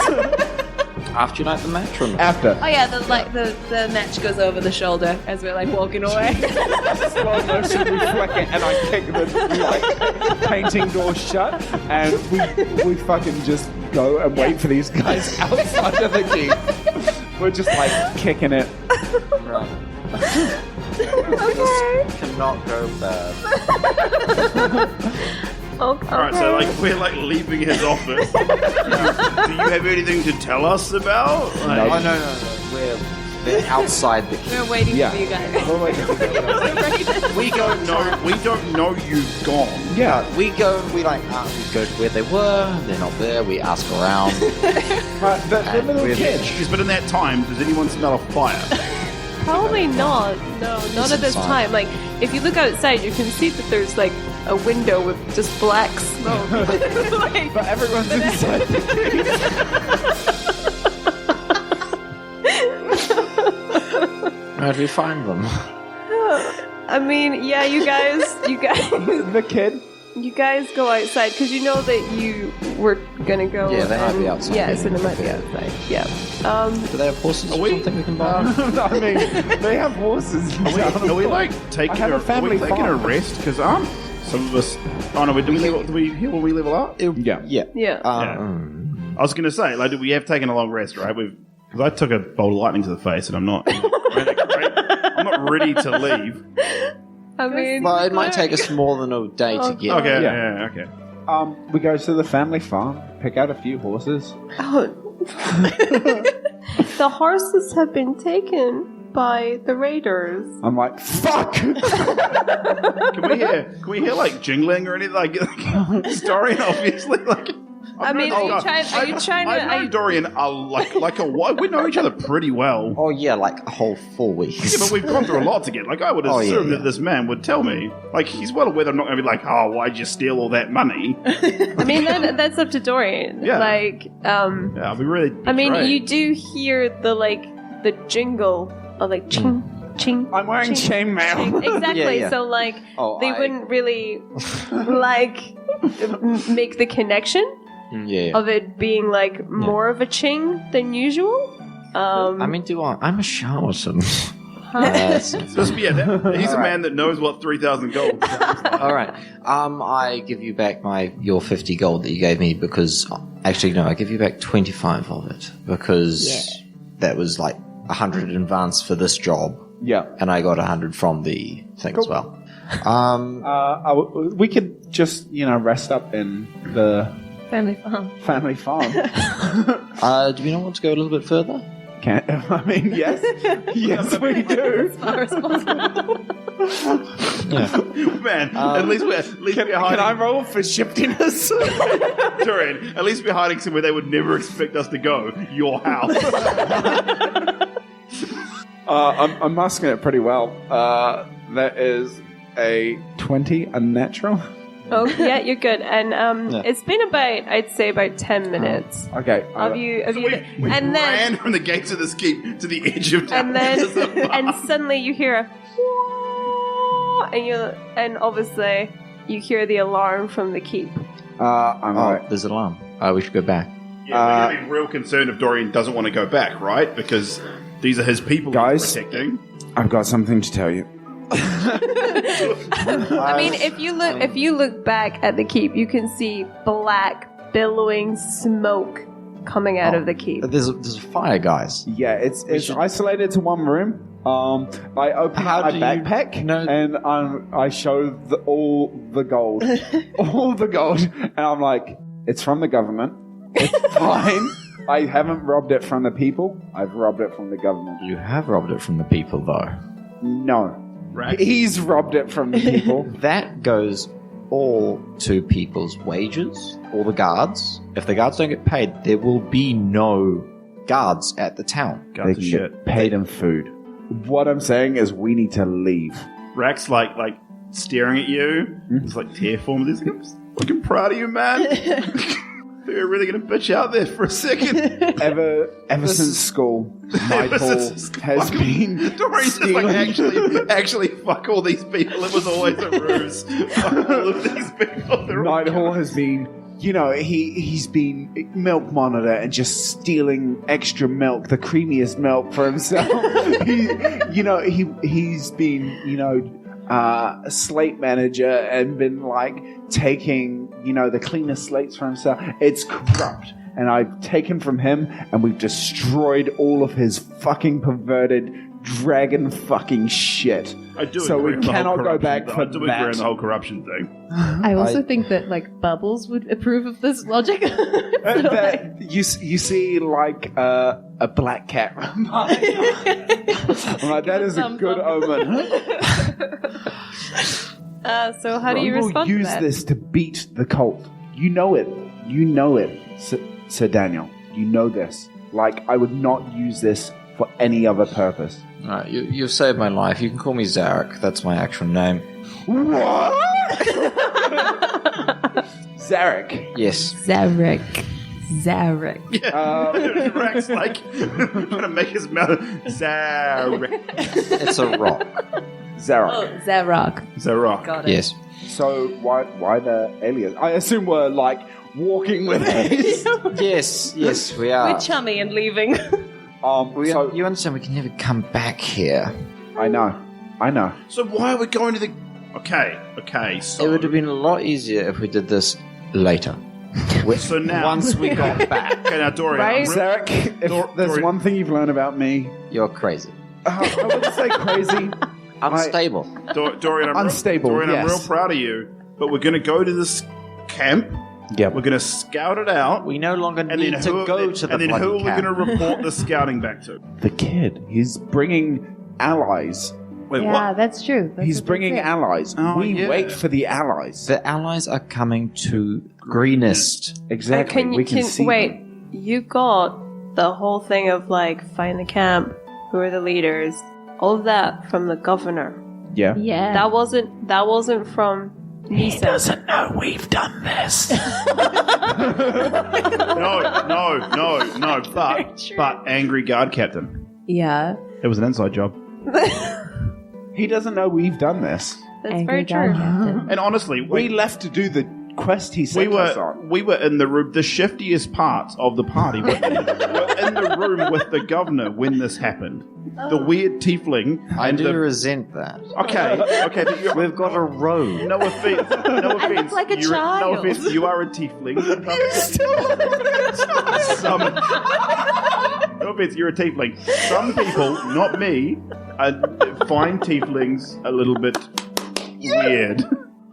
After you light the match or not? After. Oh yeah, the match goes over the shoulder as we're like walking away. Slow motion, we flick it, and I kick the painting door shut, and we fucking just go and wait for these guys outside of the keep. We're just like kicking it. Right. This cannot go bad. Okay. Alright, so we're leaving his office. Do you have anything to tell us about? No. We're outside the keep. We're waiting for you guys. We're waiting for you guys. We don't know you've gone. Yeah. We go to where they were. They're not there. We ask around. The little kid. But in that time, does anyone smell a fire? Probably not. No, not at this time. Like, if you look outside, you can see that there's a window with just black smoke. But everyone's inside. How do we find them? I mean, yeah, you guys, The kid. you guys go outside because you know that you were gonna go. Yeah, they might be outside. Yeah, so they might be outside. Yeah. Do they have horses or something we can buy? I mean, they have horses. Are we taking I have a family a farm. rest? Because some of us. Oh no, do we heal when we level up? Yeah. Yeah. I was going to say, we have taken a long rest, right? Because I took a bolt of lightning to the face, and I'm not ready to leave. I mean, Well, it might take us more than a day to get. Okay, Yeah. okay. We go to the family farm, pick out a few horses. the horses have been taken by the raiders. I'm like, fuck! Can we hear jingling or anything? Dorian, obviously, I mean, are you trying to? I know Dorian a while. We know each other pretty well. Oh yeah, a whole 4 weeks. Yeah, but we've gone through a lot to get. I would assume that this man would tell me. He's well aware that I'm not going to be why'd you steal all that money? I mean, that's up to Dorian. Yeah. Yeah, I'll be really. I mean, betrayed. you do hear the jingle of ching, ching. I'm wearing ching, chainmail. ching. Exactly. Yeah. So they wouldn't really make the connection Yeah. of it being more of a ching than usual. I mean, I'm a charlatan. He's a man that knows what 3,000 gold is. All right. I give you back your 50 gold that you gave me because actually no, I give you back 25 of it because that was 100 in advance for this job. Yeah. And I got 100 from the thing as well. We could just, rest up in the Family farm. family farm. Do we not want to go a little bit further? I mean, yes. Yes, we do. As far as possible. Man, at least we're Can hiding. I roll for shiftiness? Dorian, at least we're hiding somewhere they would never expect us to go. Your house. I'm masking it pretty well. That is a 20 unnatural. Oh, yeah, you're good. And it's been I'd say about 10 minutes. Okay. Of you, We and then ran from the gates of this keep to the edge of town. and suddenly you hear a and obviously you hear the alarm from the keep. I'm alright. There's an alarm. We should go back. Yeah, we're going to be real concerned if Dorian doesn't want to go back, right? Because these are his people Guys. he's protecting. I've got something to tell you. I mean, if you look back at the keep, you can see black billowing smoke coming out of the keep. There's a fire, guys. Yeah, it's isolated to one room. I open my backpack and I show all the gold, all the gold, and I'm like, it's from the government. It's fine. I haven't robbed it from the people. I've robbed it from the government. You have robbed it from the people, though. No, Right. he's robbed it from the people. That goes all to people's wages, all the guards. If the guards don't get paid, there will be no guards at the town. They Guns can are get shit. paid in food. What I'm saying is we need to leave. Rack's like staring at you. It's like tear form. This guy's fucking proud of you, man. You're really gonna bitch out there for a second. Ever since school, Nighthill has been Dorian's just like, actually, fuck all these people. It was always a ruse. Fuck all of these people. They're all Nighthill has been, he's been milk monitor and just stealing extra milk, the creamiest milk for himself. He's been, a slate manager and been like taking, the cleanest slates for himself. It's corrupt. And I've taken from him and we've destroyed all of his fucking perverted dragon fucking shit. I do So agree we on the whole cannot go corruption back thing. for I do agree that. on the whole corruption thing. I also think that Bubbles would approve of this logic. You see like a black cat. I'm like, that is a good omen. So how do you We will respond to use that? this to beat the cult. You know it, Sir Daniel. You know this. Like, I would not use this for any other purpose. Alright, you've saved my life. You can call me Zarek. That's my actual name. What? Zarek. Yes. Zarek. Rack's like trying to make his mouth. It's a rock. Zarek. Oh, Zarok. Zarok. Got it. Yes. So why the aliens? I assume we're like walking with haste. Yes, we are. We're chummy and leaving. You understand we can never come back here. I know. So why are we going to the? Okay. So It would have been a lot easier if we did this later. So now, Once we got back. okay, now Dorian, Right? Zarek, if there's Dorian- one thing you've learned about me, You're crazy. I wouldn't say crazy. Unstable. Dorian, I'm Unstable, Dorian, I'm yes. real proud of you. But we're going to go to this camp. Yep. We're going to scout it out. We no longer and need then to go to the And then bloody who are we camp. going to report the scouting back to? The kid. He's bringing allies. Wait, Yeah, what? that's true. That's He's what they bringing said. allies. Oh, we yeah. wait for the allies. The allies are coming to Greenest. Exactly. We can see wait, them. you got the whole thing of find the camp, who are the leaders, all of that from the governor. Yeah. Yeah. That wasn't from Nisa. know we've done this. No. But angry guard captain. Yeah. It was an inside job. He doesn't know we've done this. That's Angry very true. guard captain. And honestly, We left to do the quest he we sent us were on. in the room, the shiftiest parts of the party. We're in the room with the governor when this happened. The weird tiefling. I and do the, resent that. okay. But you're, We've got a robe. no offense. No offense. like a No child. offense. You are a tiefling. No offense. You're a tiefling. Some people, not me, find tieflings a little bit weird.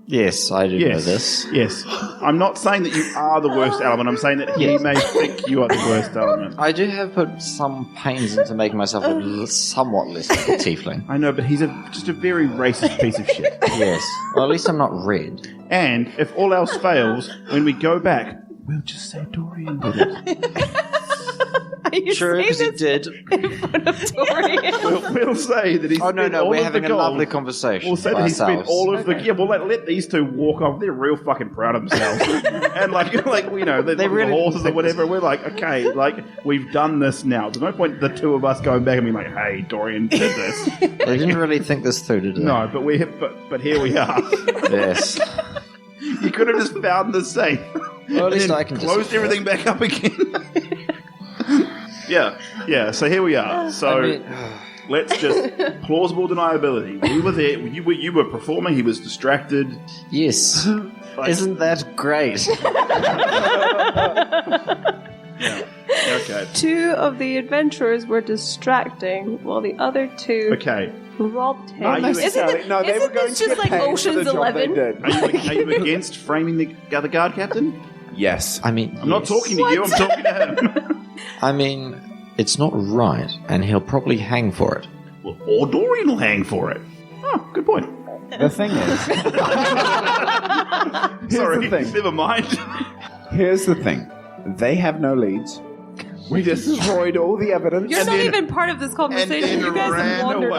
Yes, I do know Yes. this. Yes. I'm not saying that you are the worst element. I'm saying that he may think you are the worst element. I do have put some pains into making myself look somewhat less like a tiefling. I know, but he's just a very racist piece of shit. Yes. Well, at least I'm not red. And if all else fails, when we go back, we'll just say Dorian did it. Are you True, because he saying did. this in front of Dorian? We'll say that he's Oh, no, spent no, all we're of having the a gold. lovely conversation. We'll say by that he spent ourselves. all of the... Yeah, well, let these two walk off. They're real fucking proud of themselves. And, like you know, they look at really the horses or think whatever. We're like, okay, like, we've done this now. There's no point the two of us going back and being like, hey, Dorian did this. They didn't really think this through, did they? No, but here we are. Yes. You could have just found the safe. Well, at least and then I can just... closed everything back up again. Yeah, so here we are. So... I mean, let's just plausible deniability. We were there. You were performing. He was distracted. yes. Like- Isn't that great? Okay. Two of the adventurers were distracting, while the other two Okay. robbed him. Are you Isn't exactly- it- No, they isn't were going this to just get like paid for the Ocean's job they 11? did. Are you against framing the guard captain? Yes. I mean, I'm not yes. talking to you. I'm talking to him. I mean, it's not right, and he'll probably hang for it. Well, or Dorian will hang for it. Oh, good point. The thing is, Sorry, the thing. never mind. here's the thing. They have no leads. We destroyed all the evidence. You're And not then- even part of this conversation. then You guys ran have wandered away.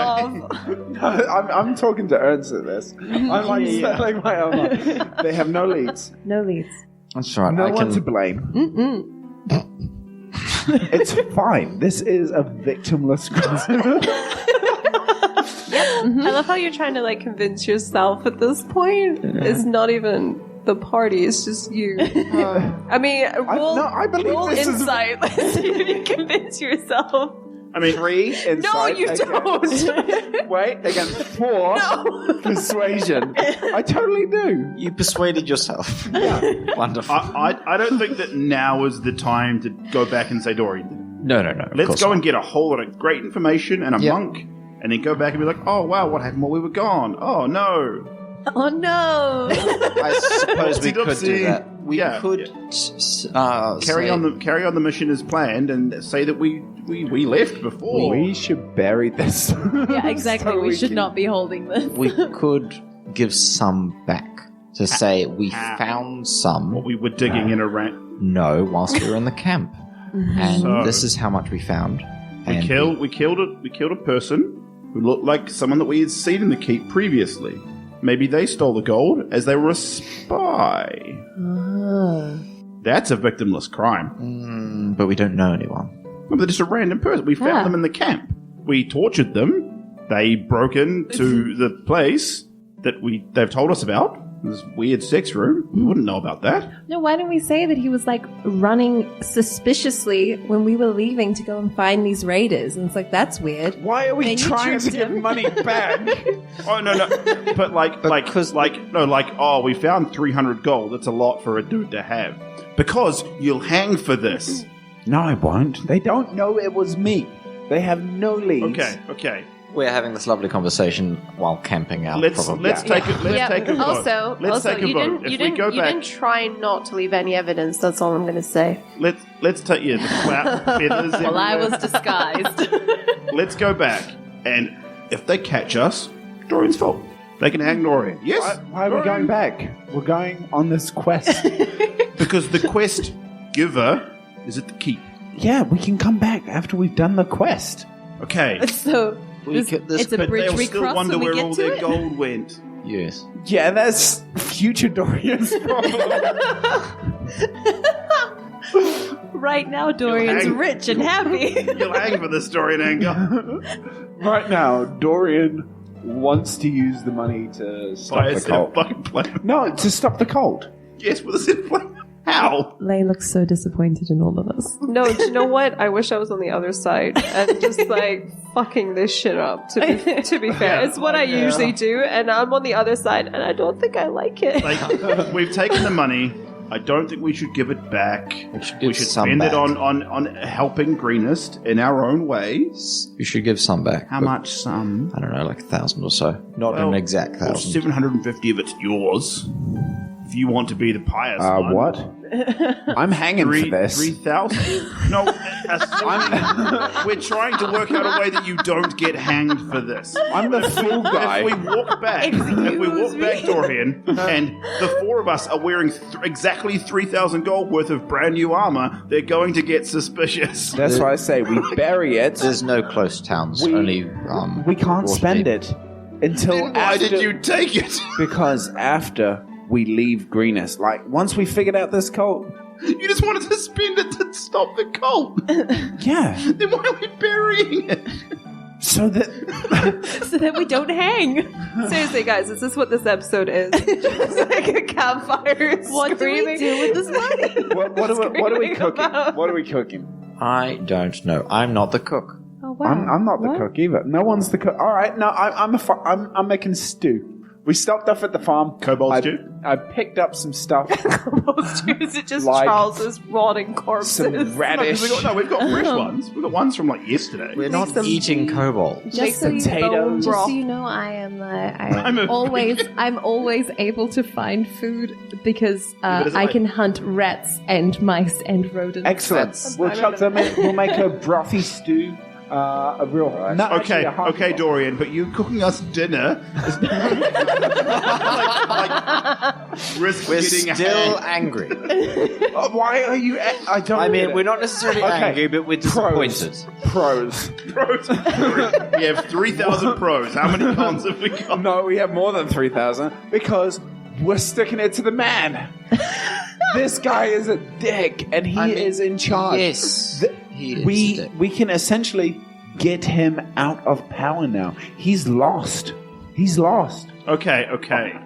off. I'm talking to Ernst at this. I'm like settling my own life. They have no leads. No leads. That's right. No I one can... to blame. It's fine. This is a victimless crime. I love how you're trying to like convince yourself at this point. It's not even the party; it's just you. I mean, roll, I believe roll this is- insight. Let's see if you convince yourself. I mean, 3 No, inside. you Okay. don't. Wait, against 4 persuasion. I totally do. You persuaded yourself. Yeah. Wonderful. I don't think that now is the time to go back and say Dorian. No. of Let's course go not. and get a whole lot of great information and a Yep. monk, and then go back and be like, oh wow, what happened while we were gone? Oh no. Oh no! I suppose we could Oopsie-doopsie. do that. We Yeah, could Carry say- on the mission as planned, and say that we left before. We should bury this. Yeah, exactly. So we should can- not be holding this. We could give some back to say we found What some. we were digging in a rat. No, whilst we were in the camp, and So- this is how much we found. We And killed a person who looked like someone that we had seen in the keep previously. Maybe they stole the gold as they were a spy. That's a victimless crime. but we don't know anyone. No, they're just a random person. We found Yeah. them in the camp. We tortured them. They broke into the place that they've told us about. This weird sex room. We wouldn't know about that. No, why didn't we say that he was like running suspiciously when we were leaving to go and find these raiders? And it's like, that's weird. Why are we Then you trying to tricked give him. money back? Oh no, but we found 300 gold. That's a lot for a dude to have. Because you'll hang for this. No, I won't. They don't know it was me. They have no leads. Okay. We're having this lovely conversation while camping out. Let's probably. take a vote. Also, Let's take a you vote. didn't, you If we didn't, go you back, didn't try not to leave any evidence. That's all I'm going to say. let's take the clout feathers. Well, I everywhere. was disguised. Let's go back, and if they catch us, Dorian's fault. They can hang Dorian. Yes. Why are we going back? We're going on this quest. Because the quest giver is at the keep. Yeah, we can come back after we've done the quest. Okay. So it's a But bridge they'll we still cross wonder when we where get all to their it. gold went. Yes. Yeah, that's future Dorian's problem. Right now, Dorian's hang- rich and happy. You'll hang for this, Dorian Anger. Right now, Dorian wants to use the money to stop Buy the us a cult. fucking plan. No, to stop the cult. Yes, with a set plan. How? Lay looks so disappointed in all of us. No, do you know what? I wish I was on the other side and just like fucking this shit up. To be fair, it's what I usually do, and I'm on the other side, and I don't think I like it. Like, we've taken the money. I don't think we should give it back. We should some spend it back. on helping Greenest in our own way. You should give some back. How but much? I don't know, like 1,000 or so. Not Well, an exact Well, 1,000. 750 of it's yours. if you want to be the pious one. What? I'm hanging for this. 3,000? No, we're trying to work out a way that you don't get hanged for this. I'm the fool guy. If we walk back, Dorian, and the four of us are wearing exactly 3,000 gold worth of brand new armor, they're going to get suspicious. That's why I say we bury it. There's no close towns, only... we can't spend it until Then why after... did you take it? Because after we leave Greenest, like, once we figured out this cult... You just wanted to spend it to stop the cult. Yeah. Then why are we burying it? So that... So that we don't hang. Seriously, guys, is this what this episode is? Just like a campfire What do we screaming. do with this money? what are we cooking? about- What are we cooking? I don't know. I'm not the cook. Oh, wow. I'm not the What? cook either. No one's the cook. All right, no, I'm making stew. We stopped off at the farm. Kobold I- stew? I picked up some stuff. Is it just Like Charles's rotting corpses? some radish. We've got fresh ones. We've got ones from like yesterday. We're not some- eating kobold. Make some potatoes. bone Just broth. so you know, I'm I'm always able to find food because but is it I like- can hunt rats and mice and rodents. Excellent. We'll chuck them in. We'll make a brothy stew. A real... No, actually, Okay, a hard- okay, Dorian, but you cooking us dinner is risk We're getting still hanged. angry. Why are you... I don't I get mean, it. we're not necessarily Okay. angry, but we're disappointed. Pros. Pros. We have 3,000 pros. How many cons have we got? No, we have more than 3,000 because we're sticking it to the man. This guy is a dick, and he is in charge. Yes. He is we a dick. we can essentially get him out of power now. He's lost. He's lost. Okay.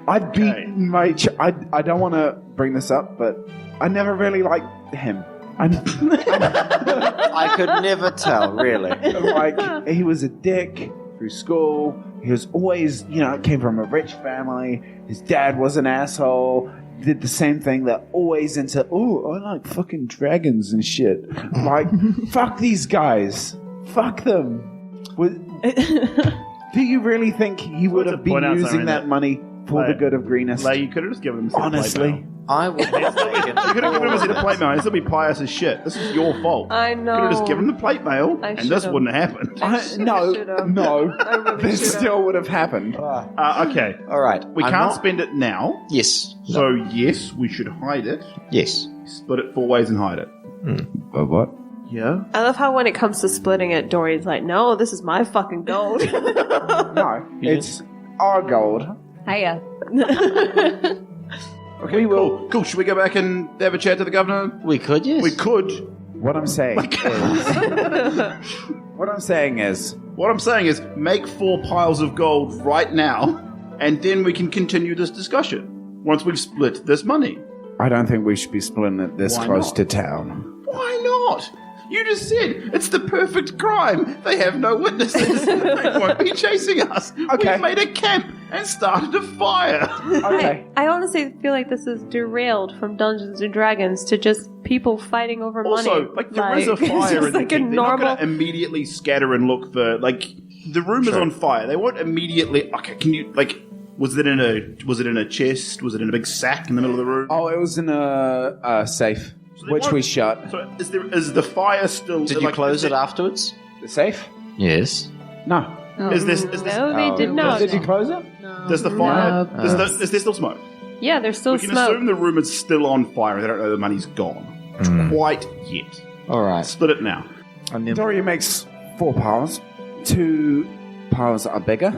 I've beaten my... I don't want to bring this up, but I never really liked him. I could never tell, really. Like, he was a dick through school. He was always, came from a rich family. His dad was an asshole. Did the same thing. They're always into, I like fucking dragons and shit. Like, fuck these guys. Fuck them. Do you really think he would have been point out using something that that- money for the Like- good of Greenest? Like, you could have just given him a set of plate Honestly. mail. I would have taken You could have given him a set of plate mail. He'd still be pious as shit. This is your fault. I You could know. have just given him the plate mail, I and this should've. wouldn't have happened. No. I really This should've. still would have happened. Okay. All right. We I'm can't not- spend it now, Yes. so yes, we should hide it. Yes. Split it 4 ways and hide it. What? Yeah? I love how when it comes to splitting it, Dorian's like, no, this is my fucking gold. No, it's our gold. Hiya. Okay, We will- Cool. Should we go back and have a chat to the governor? We could, yes. We could. What I'm saying is, What I'm saying is, make 4 piles of gold right now, and then we can continue this discussion once we've split this money. I don't think we should be splitting it this Why close not? to town. Why not? You just said it's the perfect crime. They have no witnesses. They won't be chasing us. Okay. We've made a camp and started a fire. Okay. I honestly feel like this is derailed from Dungeons and Dragons to just people fighting over money. Also, like, there is a it's fire just in the like a thing. They're not normal. going to immediately scatter and look for, like, the room is on fire. They won't immediately. Okay, can you, like, was it in a chest? Was it in a big sack in the middle of the room? Oh, it was in a safe, So they which won't- we shut. So is the fire still? Did you close it afterwards? The safe? Yes. No. Is this? No, they did not. Did you close it? Does the fire? No. Is there still smoke? Yeah, there's still We can smoke. assume the room is still on fire. They don't know the money's gone quite yet. All right. Split it now. Dorian makes 4 piles. 2 piles are bigger,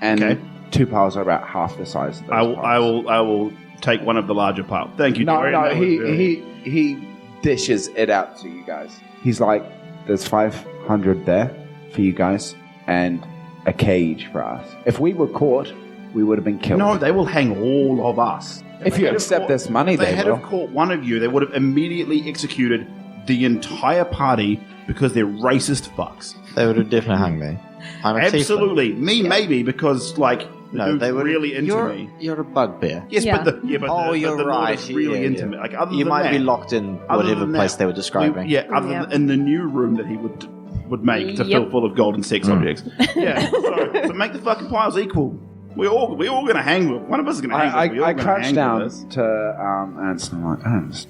and Okay. 2 piles are about half the size of those I piles. will take one of the larger piles. Thank you. No, Dorian. no, That was very- he dishes it out to you guys. He's like, there's 500 there for you guys, and a cage for us. If we were caught, we would have been killed. No, they will hang all of us. if you accept this money, If they they had will. have caught one of you, they would have immediately executed the entire party because they're racist fucks. They would have definitely hung me. I'm a tiefling. Absolutely. Me, maybe, because, like, No, dude's they would really into me. You're a bugbear. Yes, Yeah. but Oh, you're the Lord right. is really Yeah, into yeah. me. Like, other You than might that, be locked in other whatever than place that, they were describing. In the new room that he would make to fill full of gold and sex objects. Yeah, so make the fucking piles equal. We're all going to hang with one of us is going to hang with. I crouch down to Ernst and I'm like, Ernst,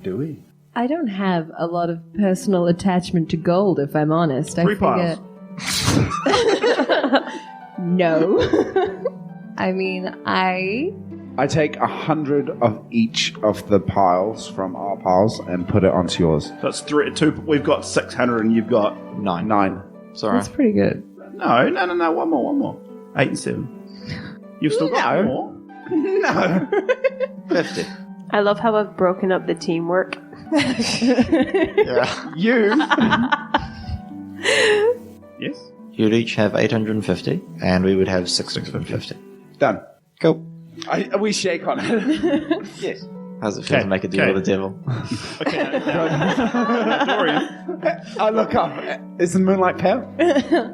do we? I don't have a lot of personal attachment to gold, if I'm honest. 3 piles. No. I mean, I take 100 of each of the piles from our piles and put it onto yours. So it's 2. We've got 600 and you've got 9. Sorry. That's pretty good. No. One more. 8 and 7. You've still got more. No. 50. I love how I've broken up the teamwork. Yeah. You. Yes. You'd each have 850, and we would have 650. Done. Cool. We shake on it. Yes. How's it feel to make a deal with the devil? Okay. Now, Dorian. I look up. Is the moonlight pale?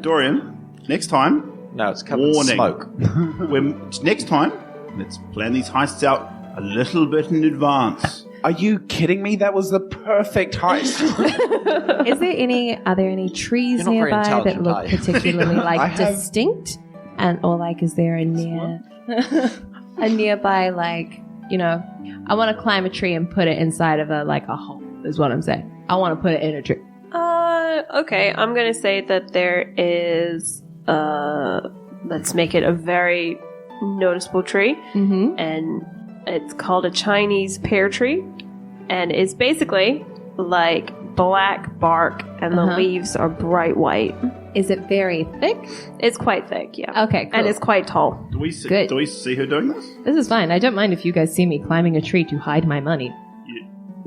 Dorian, next time. No, it's covered in Warning. smoke. Next time, let's plan these heists out a little bit in advance. Are you kidding me? That was the perfect heist. Are there any trees You're not very nearby that intelligent, look are you? particularly I have- distinct? Or is there a nearby, I want to climb a tree and put it inside of a hole, is what I'm saying. I want to put it in a tree. Okay, I'm going to say that there is, let's make it a very noticeable tree, and it's called a Chinese pear tree, and it's basically like black bark, and the leaves are bright white. Is it very thick? It's quite thick, yeah. Okay, cool. And it's quite tall. Do we see, Good. do we see her doing this? This is fine. I don't mind if you guys see me climbing a tree to hide my money.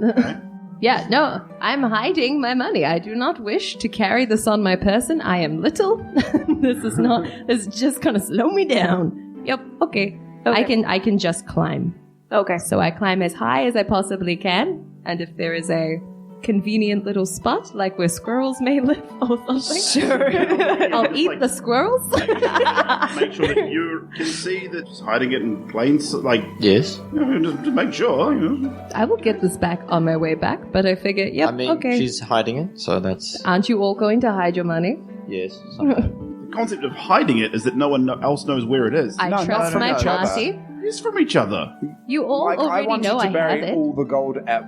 Okay. Yeah, no, I'm hiding my money. I do not wish to carry this on my person. I am little. This is just gonna slow me down. Yep, okay. I can just climb. Okay. So I climb as high as I possibly can, and if there is a convenient little spot, like where squirrels may live or something, sure, I'll eat the squirrels. Make sure that you can see that she's hiding it in plain sight. Yes. Just to make sure. I will get this back on my way back, but I figure, yep, I mean, okay. she's hiding it, so that's... Aren't you all going to hide your money? Yes. The concept of hiding it is that no one else knows where it is. I trust from my each other. party. It's from each other. You all I already wanted know to I bury have it. all the gold at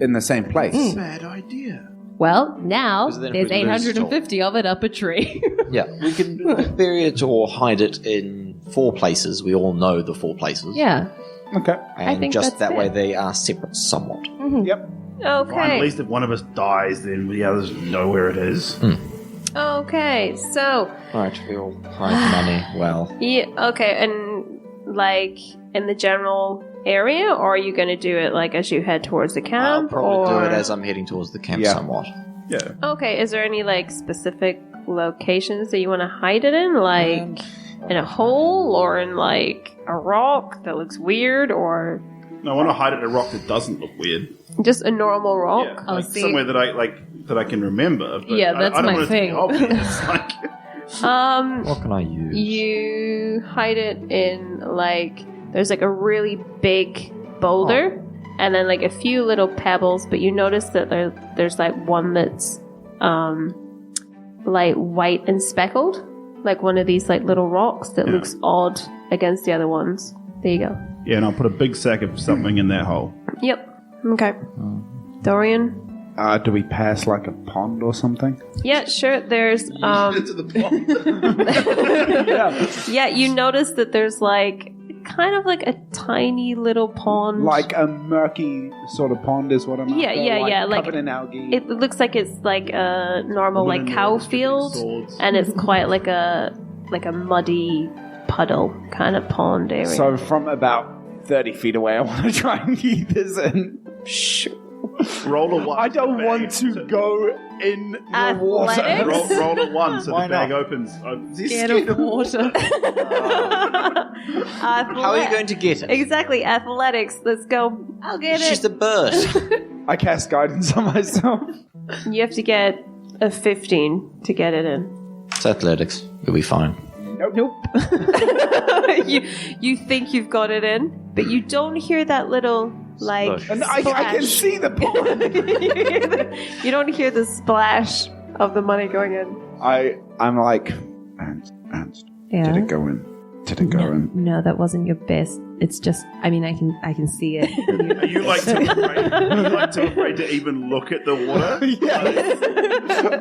in the same place. Bad idea. Well, now Because then there's we lose 850 of it up a tree. Yeah, we can bury it or hide it in 4 places. We all know the 4 places. Yeah. Okay. And think just that's that way fair. they are separate somewhat. Yep. Fine, at Okay. least if one of us dies, then the others know where it is. Okay, so, Right, we'll hide money well. yeah, okay, and in the general area, or are you going to do it as you head towards the I'll camp? probably or... do it as I'm heading towards the camp Yeah. somewhat. Yeah. Okay, is there any specific locations that you want to hide it in? In a hole, or in a rock that looks weird, or No, I want to hide it in a rock that doesn't look weird. just a normal rock? Yeah, somewhere that I can remember. But Yeah, that's I don't my want it to be thing. obvious. What can I use? You hide it in there's a really big boulder, and then a few little pebbles, but you notice that there's one that's white and speckled, one of these little rocks that looks odd against the other ones. There you go. Yeah, and I'll put a big sack of something in that hole. Yep. Okay. Dorian? Do we pass a pond or something? Yeah, sure. There's Into the pond. yeah, you notice that there's kind of a tiny little pond. Like a murky sort of pond is what I'm Yeah, after, yeah, yeah, covered in algae. It looks like it's a normal Women in cow distributing field, swords. and it's quite a muddy puddle kind of pond area. So from about 30 feet away, I want to try and keep this in. Roll a 1. I don't want to go in the water. Athletics? Roll a 1 so Why the bag not? opens. Scared of water. How are you going to get it? Exactly, athletics. Let's go. I'll get She's it. a bird. I cast guidance on myself. You have to get a 15 to get it in. It's athletics. You'll be fine. Nope. you think you've got it in, but you don't hear that little Splash. And I can splash. see the pond. You don't hear the splash of the money going in. I'm like, Ernst, Yeah. did it go in? Did it go in? No, that wasn't your best. It's just, I mean, I can see it. Are you too afraid to even look at the water?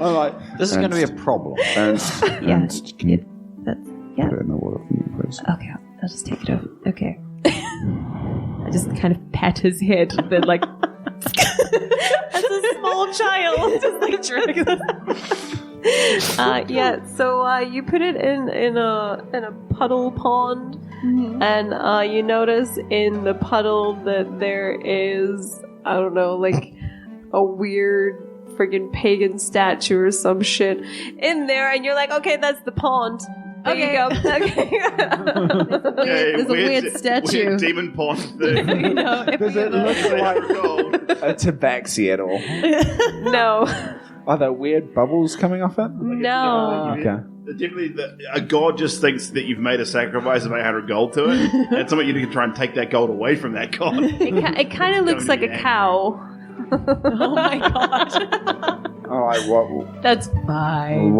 I'm like, This is going to be a problem. Ernst, Yeah. Ernst, can you That's, put yeah. it in the water for me, please? Okay, I'll just take it over. Okay. I just kind of pat his head, then like, As a small child, just like drinking. So you put it in a puddle pond, and you notice in the puddle that there is, I don't know, like a weird friggin' pagan statue or some shit in there, and you're like, okay, that's the pond. There you go. Okay. there's a weird statue. Weird demon pond thing. Does it look like a tabaxi at all? No. Are there weird bubbles coming off it? No. Okay. Typically, a god just thinks that you've made a sacrifice of 800 gold to it, and something you can try and take that gold away from that god. It kind of looks like a cow. Oh my god. All right, what That's fine.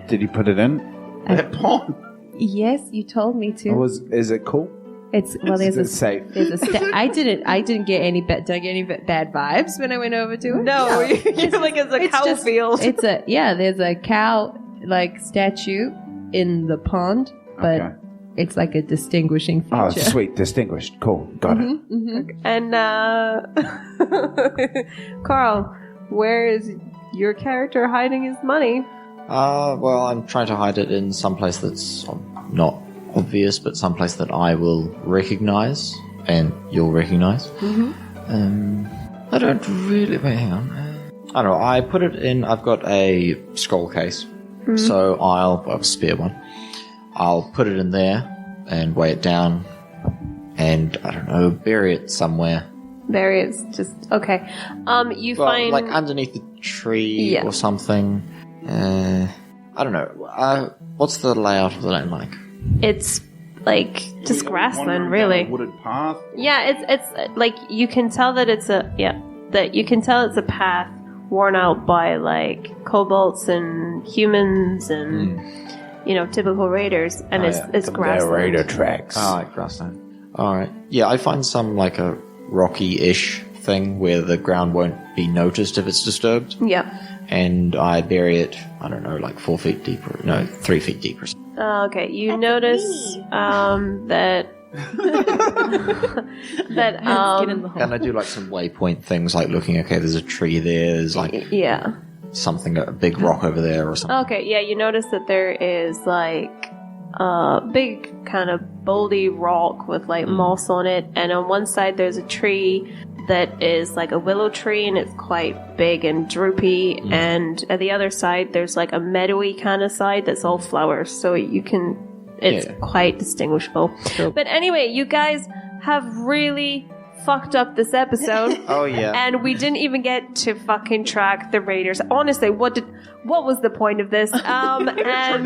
did you put it in? That pond. Yes, you told me to. Is it cool? It's there's a safe. I didn't get any did I get any bad vibes when I went over to it? No, you're like it's a cow field. There's a cow like statue in the pond, but Okay. it's like a distinguishing feature. Oh, sweet, distinguished, cool, got it. And Karl, where is your character hiding his money? Well, I'm trying to hide it in some place that's not obvious, but some place that I will recognize and you'll recognize. I don't really. Wait, hang on. I don't know. I put it in. I've got a scroll case, so I'll a spare one. I'll put it in there and weigh it down, and I don't know, bury it somewhere. Bury it's just okay. You find like underneath the tree or something. I don't know. What's the layout of the land like? it's like just grassland, Wandering down really. a wooded path. Yeah, it's like you can tell that it's a a path worn out by like kobolds and humans and typical raiders, and it's grassland. Raider tracks. Oh, like grassland. Alright. Yeah, I find some like a rocky-ish thing where the ground won't be noticed if it's disturbed. Yeah. And I bury it, I don't know, like 4 feet deeper. No, 3 feet deeper. Okay, you notice that Get in the hole. And I do like some waypoint things, like looking, okay, there's a tree there, there's like something, a big rock over there or something. Okay, yeah, you notice that there is like a big kind of boldy rock with like moss on it, and on one side there's a tree that is like a willow tree, and it's quite big and droopy, and at the other side there's like a meadowy kind of side that's all flowers, so it's quite distinguishable. Cool. But anyway, you guys have really fucked up this episode. Oh, yeah. And we didn't even get to fucking track the raiders. Honestly, what was the point of this? And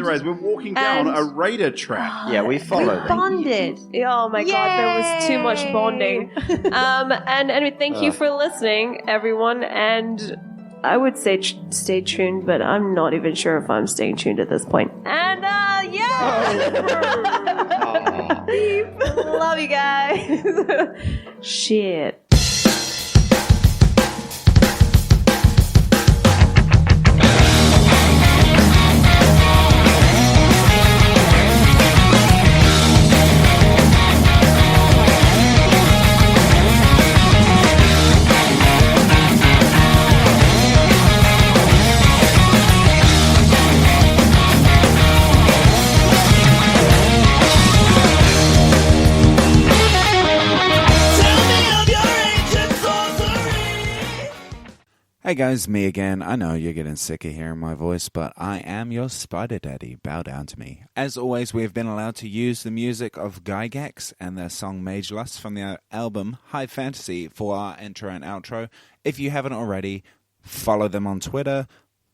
we're walking down a raider track. Yeah, we followed them. Bonded. Oh my god, there was too much bonding. And anyway, thank you for listening, everyone. And I would say stay tuned, but I'm not even sure if I'm staying tuned at this point. And love you guys. Shit. Hey guys, me again. I know you're getting sick of hearing my voice, but I am your spider daddy. Bow down to me. As always, we have been allowed to use the music of Gygax and their song Mage Lust from the album High Fantasy for our intro and outro. If you haven't already, follow them on Twitter.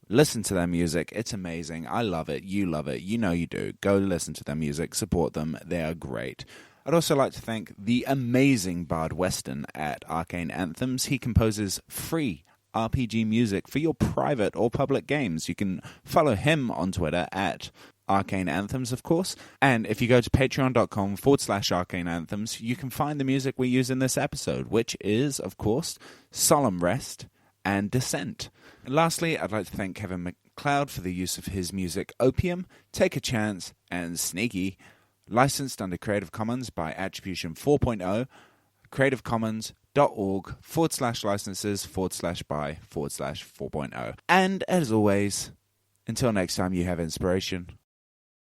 Listen to their music. It's amazing. I love it. You love it. You know you do. Go listen to their music. Support them. They are great. I'd also like to thank the amazing bard Weston at Arcane Anthems. He composes free RPG music for your private or public games. You can follow him on Twitter at Arcane Anthems, of course. And if you go to patreon.com/Arcane Anthems, you can find the music we use in this episode, which is, of course, Solemn Rest and Descent. And lastly, I'd like to thank Kevin MacLeod for the use of his music Opium, Take a Chance, and Sneaky, licensed under Creative Commons by Attribution 4.0, creativcommons.org/licenses/by/4.0. And as always, until next time you have inspiration,